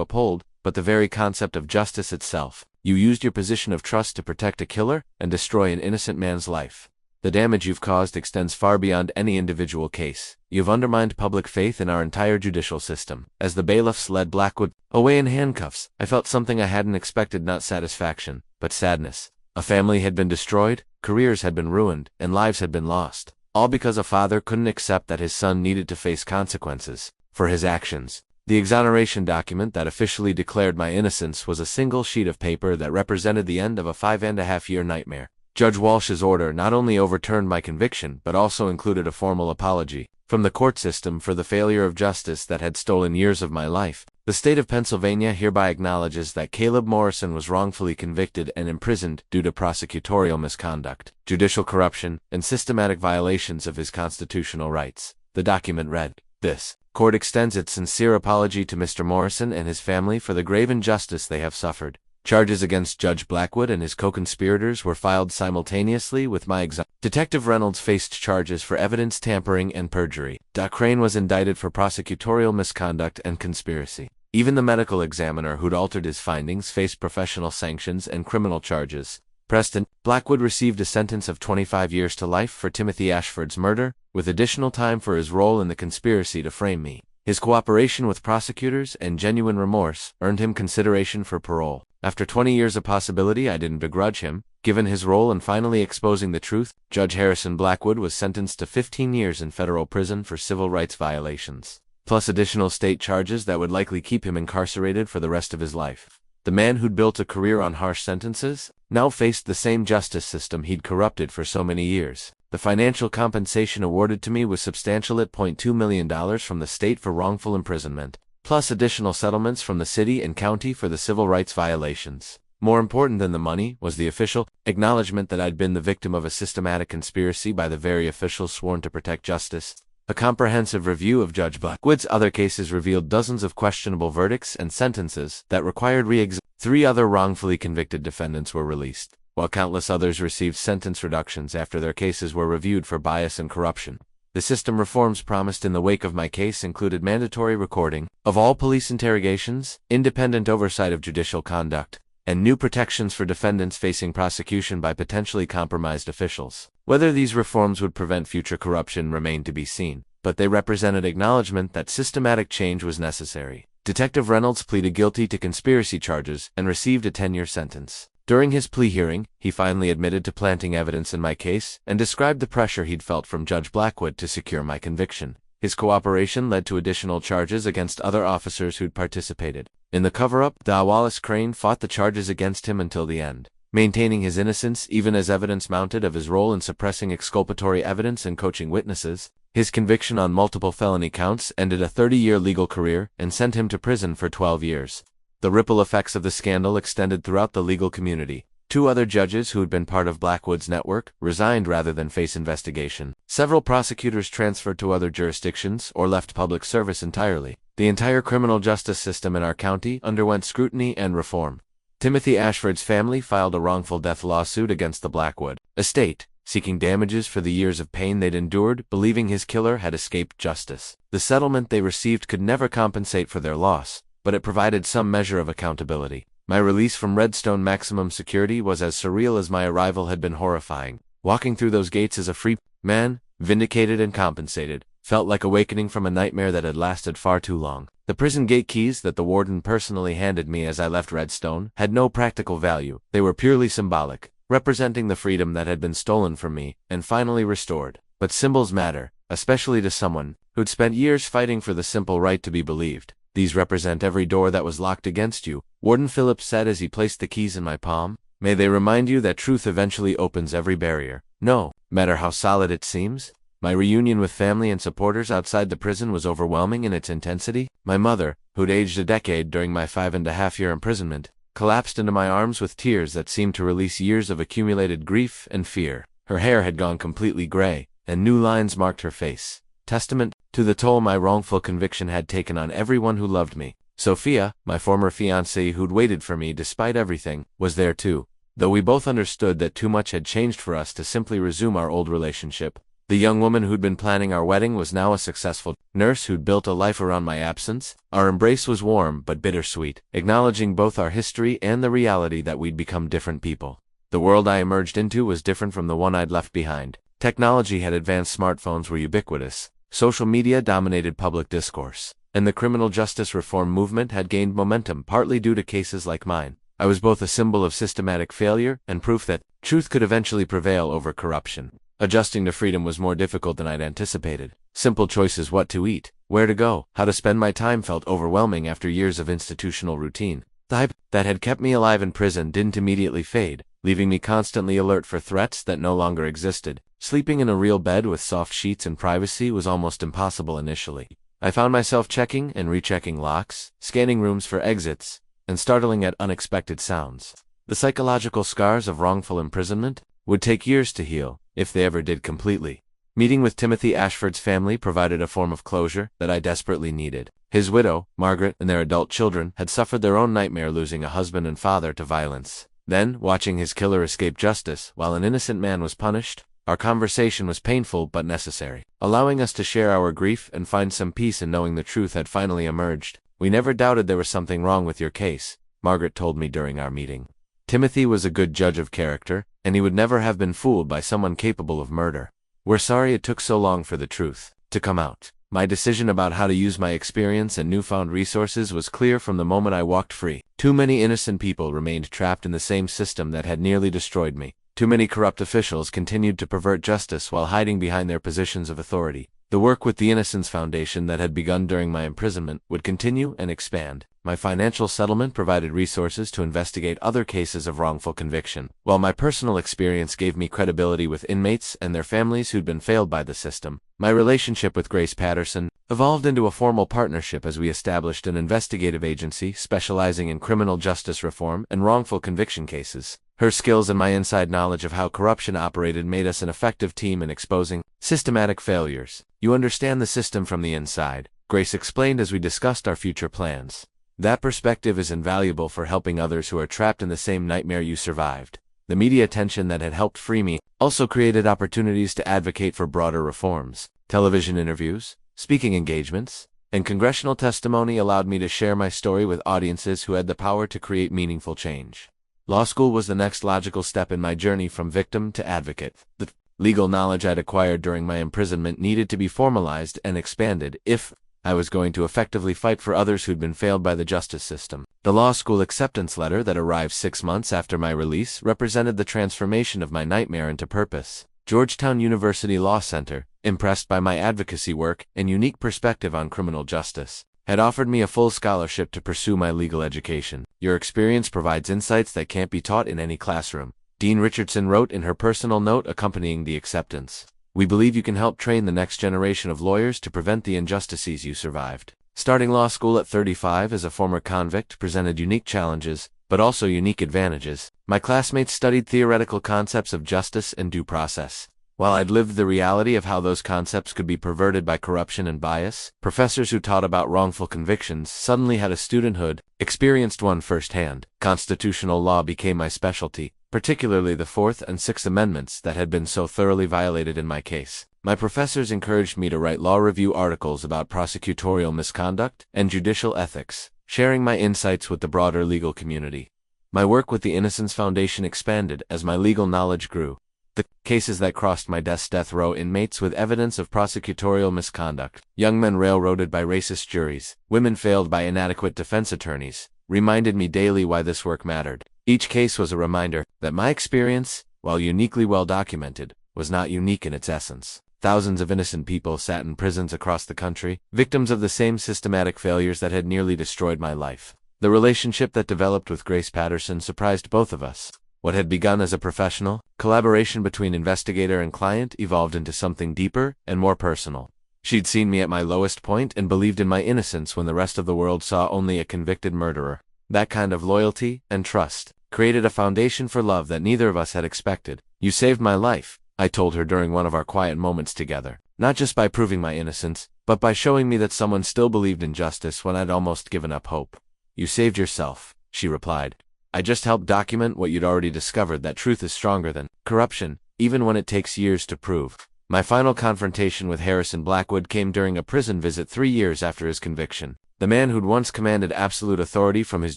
uphold, but the very concept of justice itself. You used your position of trust to protect a killer and destroy an innocent man's life. The damage you've caused extends far beyond any individual case. You've undermined public faith in our entire judicial system." As the bailiffs led Blackwood away in handcuffs, I felt something I hadn't expected: not satisfaction, but sadness. A family had been destroyed, careers had been ruined, and lives had been lost, all because a father couldn't accept that his son needed to face consequences for his actions. The exoneration document that officially declared my innocence was a single sheet of paper that represented the end of a 5.5-year nightmare. Judge Walsh's order not only overturned my conviction but also included a formal apology from the court system for the failure of justice that had stolen years of my life. The state of Pennsylvania hereby acknowledges that Caleb Morrison was wrongfully convicted and imprisoned due to prosecutorial misconduct, judicial corruption, and systematic violations of his constitutional rights. The document read, "This court extends its sincere apology to Mr. Morrison and his family for the grave injustice they have suffered. Charges against Judge Blackwood and his co-conspirators were filed simultaneously with my exoneration. Detective Reynolds faced charges for evidence tampering and perjury. Crane was indicted for prosecutorial misconduct and conspiracy. Even the medical examiner who'd altered his findings faced professional sanctions and criminal charges. Preston Blackwood received a sentence of 25 years to life for Timothy Ashford's murder, with additional time for his role in the conspiracy to frame me. His cooperation with prosecutors and genuine remorse earned him consideration for parole. After 20 years of possibility I didn't begrudge him. Given his role in finally exposing the truth, Judge Harrison Blackwood was sentenced to 15 years in federal prison for civil rights violations, plus additional state charges that would likely keep him incarcerated for the rest of his life. The man who'd built a career on harsh sentences now faced the same justice system he'd corrupted for so many years. The financial compensation awarded to me was substantial at $0.2 million from the state for wrongful imprisonment, plus additional settlements from the city and county for the civil rights violations. More important than the money was the official acknowledgement that I'd been the victim of a systematic conspiracy by the very officials sworn to protect justice. A comprehensive review of Judge Blackwood's other cases revealed dozens of questionable verdicts and sentences that required re-examination. 3 other wrongfully convicted defendants were released, while countless others received sentence reductions after their cases were reviewed for bias and corruption. The system reforms promised in the wake of my case included mandatory recording of all police interrogations, independent oversight of judicial conduct, and new protections for defendants facing prosecution by potentially compromised officials. Whether these reforms would prevent future corruption remained to be seen, but they represented acknowledgement that systematic change was necessary. Detective Reynolds pleaded guilty to conspiracy charges and received a 10-year sentence. During his plea hearing, he finally admitted to planting evidence in my case and described the pressure he'd felt from Judge Blackwood to secure my conviction. His cooperation led to additional charges against other officers who'd participated. In the cover-up, Wallace Crane fought the charges against him until the end, maintaining his innocence even as evidence mounted of his role in suppressing exculpatory evidence and coaching witnesses. His conviction on multiple felony counts ended a 30-year legal career and sent him to prison for 12 years. The ripple effects of the scandal extended throughout the legal community. 2 other judges who had been part of Blackwood's network resigned rather than face investigation. Several prosecutors transferred to other jurisdictions or left public service entirely. The entire criminal justice system in our county underwent scrutiny and reform. Timothy Ashford's family filed a wrongful death lawsuit against the Blackwood estate, seeking damages for the years of pain they'd endured, believing his killer had escaped justice. The settlement they received could never compensate for their loss, but it provided some measure of accountability. My release from Redstone maximum security was as surreal as my arrival had been horrifying. Walking through those gates as a free man, vindicated and compensated, felt like awakening from a nightmare that had lasted far too long. The prison gate keys that the warden personally handed me as I left Redstone had no practical value. They were purely symbolic, representing the freedom that had been stolen from me and finally restored. But symbols matter, especially to someone who'd spent years fighting for the simple right to be believed. These represent every door that was locked against you, Warden Phillips said as he placed the keys in my palm. May they remind you that truth eventually opens every barrier. No matter how solid it seems. My reunion with family and supporters outside the prison was overwhelming in its intensity. My mother, who'd aged a decade during my 5.5-year imprisonment, collapsed into my arms with tears that seemed to release years of accumulated grief and fear. Her hair had gone completely gray, and new lines marked her face, testament to the toll my wrongful conviction had taken on everyone who loved me. Sophia, my former fiancée who'd waited for me despite everything, was there too. Though we both understood that too much had changed for us to simply resume our old relationship. The young woman who'd been planning our wedding was now a successful nurse who'd built a life around my absence. Our embrace was warm but bittersweet, acknowledging both our history and the reality that we'd become different people. The world I emerged into was different from the one I'd left behind. Technology had advanced, smartphones were ubiquitous, social media dominated public discourse, and the criminal justice reform movement had gained momentum partly due to cases like mine. I was both a symbol of systematic failure and proof that truth could eventually prevail over corruption. Adjusting to freedom was more difficult than I'd anticipated. Simple choices: what to eat, where to go, how to spend my time felt overwhelming after years of institutional routine. The hype that had kept me alive in prison didn't immediately fade, leaving me constantly alert for threats that no longer existed. Sleeping in a real bed with soft sheets and privacy was almost impossible initially. I found myself checking and rechecking locks, scanning rooms for exits, and startling at unexpected sounds. The psychological scars of wrongful imprisonment would take years to heal, if they ever did completely. Meeting with Timothy Ashford's family provided a form of closure that I desperately needed. His widow, Margaret, and their adult children had suffered their own nightmare losing a husband and father to violence. Then, watching his killer escape justice while an innocent man was punished, our conversation was painful but necessary, allowing us to share our grief and find some peace in knowing the truth had finally emerged. We never doubted there was something wrong with your case, Margaret told me during our meeting. Timothy was a good judge of character, and he would never have been fooled by someone capable of murder. We're sorry it took so long for the truth to come out. My decision about how to use my experience and newfound resources was clear from the moment I walked free. Too many innocent people remained trapped in the same system that had nearly destroyed me. Too many corrupt officials continued to pervert justice while hiding behind their positions of authority. The work with the Innocence Foundation that had begun during my imprisonment would continue and expand. My financial settlement provided resources to investigate other cases of wrongful conviction, while my personal experience gave me credibility with inmates and their families who'd been failed by the system. My relationship with Grace Patterson evolved into a formal partnership as we established an investigative agency specializing in criminal justice reform and wrongful conviction cases. Her skills and my inside knowledge of how corruption operated made us an effective team in exposing systematic failures. "You understand the system from the inside," Grace explained as we discussed our future plans. "That perspective is invaluable for helping others who are trapped in the same nightmare you survived." The media attention that had helped free me also created opportunities to advocate for broader reforms. Television interviews, speaking engagements, and congressional testimony allowed me to share my story with audiences who had the power to create meaningful change. Law school was the next logical step in my journey from victim to advocate. The legal knowledge I'd acquired during my imprisonment needed to be formalized and expanded if I was going to effectively fight for others who'd been failed by the justice system. The law school acceptance letter that arrived 6 months after my release represented the transformation of my nightmare into purpose. Georgetown University Law Center, impressed by my advocacy work and unique perspective on criminal justice, had offered me a full scholarship to pursue my legal education. "Your experience provides insights that can't be taught in any classroom," Dean Richardson wrote in her personal note accompanying the acceptance. "We believe you can help train the next generation of lawyers to prevent the injustices you survived." Starting law school at 35 as a former convict presented unique challenges, but also unique advantages. My classmates studied theoretical concepts of justice and due process, while I'd lived the reality of how those concepts could be perverted by corruption and bias. Professors who taught about wrongful convictions suddenly had a studenthood, experienced one firsthand. Constitutional law became my specialty, particularly the Fourth and Sixth Amendments that had been so thoroughly violated in my case. My professors encouraged me to write law review articles about prosecutorial misconduct and judicial ethics, sharing my insights with the broader legal community. My work with the Innocence Foundation expanded as my legal knowledge grew. The cases that crossed my desk: death row inmates with evidence of prosecutorial misconduct, young men railroaded by racist juries, women failed by inadequate defense attorneys, reminded me daily why this work mattered. Each case was a reminder that my experience, while uniquely well documented, was not unique in its essence. Thousands of innocent people sat in prisons across the country, victims of the same systematic failures that had nearly destroyed my life. The relationship that developed with Grace Patterson surprised both of us. What had begun as a professional collaboration between investigator and client evolved into something deeper and more personal. She'd seen me at my lowest point and believed in my innocence when the rest of the world saw only a convicted murderer. That kind of loyalty and trust created a foundation for love that neither of us had expected. "You saved my life," I told her during one of our quiet moments together, "not just by proving my innocence, but by showing me that someone still believed in justice when I'd almost given up hope." "You saved yourself," she replied. "I just helped document what you'd already discovered, that truth is stronger than corruption, even when it takes years to prove." My final confrontation with Harrison Blackwood came during a prison visit 3 years after his conviction. The man who'd once commanded absolute authority from his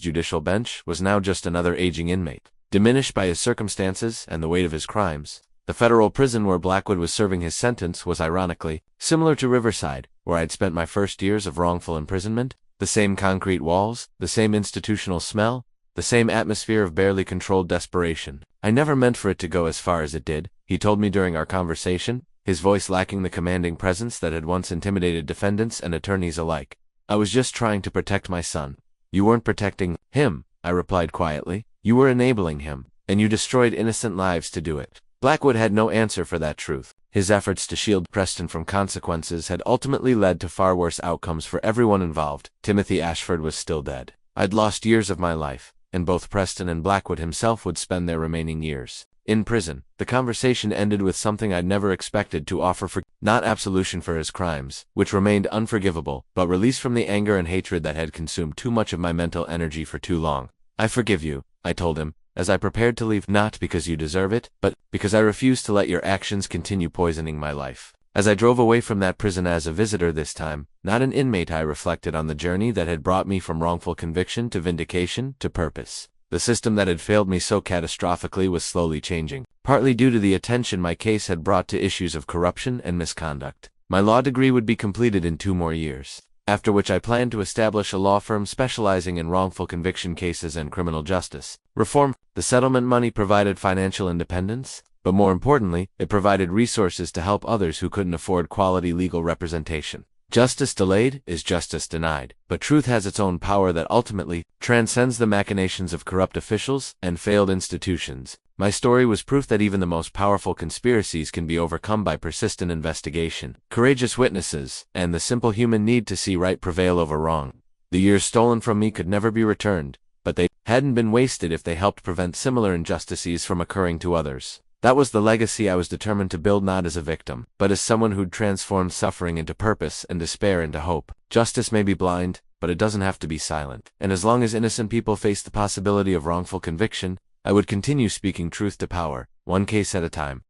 judicial bench was now just another aging inmate, diminished by his circumstances and the weight of his crimes. The federal prison where Blackwood was serving his sentence was ironically similar to Riverside, where I'd spent my first years of wrongful imprisonment. The same concrete walls, the same institutional smell, the same atmosphere of barely controlled desperation. "I never meant for it to go as far as it did," he told me during our conversation, his voice lacking the commanding presence that had once intimidated defendants and attorneys alike. "I was just trying to protect my son." "You weren't protecting him," I replied quietly. "You were enabling him, and you destroyed innocent lives to do it." Blackwood had no answer for that truth. His efforts to shield Preston from consequences had ultimately led to far worse outcomes for everyone involved. Timothy Ashford was still dead. I'd lost years of my life, and both Preston and Blackwood himself would spend their remaining years in prison. The conversation ended with something I'd never expected to offer: not absolution for his crimes, which remained unforgivable, but release from the anger and hatred that had consumed too much of my mental energy for too long. "I forgive you," I told him, as I prepared to leave, "not because you deserve it, but because I refuse to let your actions continue poisoning my life." As I drove away from that prison as a visitor this time, not an inmate, I reflected on the journey that had brought me from wrongful conviction to vindication to purpose. The system that had failed me so catastrophically was slowly changing, partly due to the attention my case had brought to issues of corruption and misconduct. My law degree would be completed in 2 more years, after which I planned to establish a law firm specializing in wrongful conviction cases and criminal justice reform. The settlement money provided financial independence, But more importantly, it provided resources to help others who couldn't afford quality legal representation. Justice delayed is justice denied, but truth has its own power that ultimately transcends the machinations of corrupt officials and failed institutions. My story was proof that even the most powerful conspiracies can be overcome by persistent investigation, courageous witnesses, and the simple human need to see right prevail over wrong. The years stolen from me could never be returned, but they hadn't been wasted if they helped prevent similar injustices from occurring to others. That was the legacy I was determined to build, not as a victim, but as someone who'd transformed suffering into purpose and despair into hope. Justice may be blind, but it doesn't have to be silent. And as long as innocent people face the possibility of wrongful conviction, I would continue speaking truth to power, one case at a time.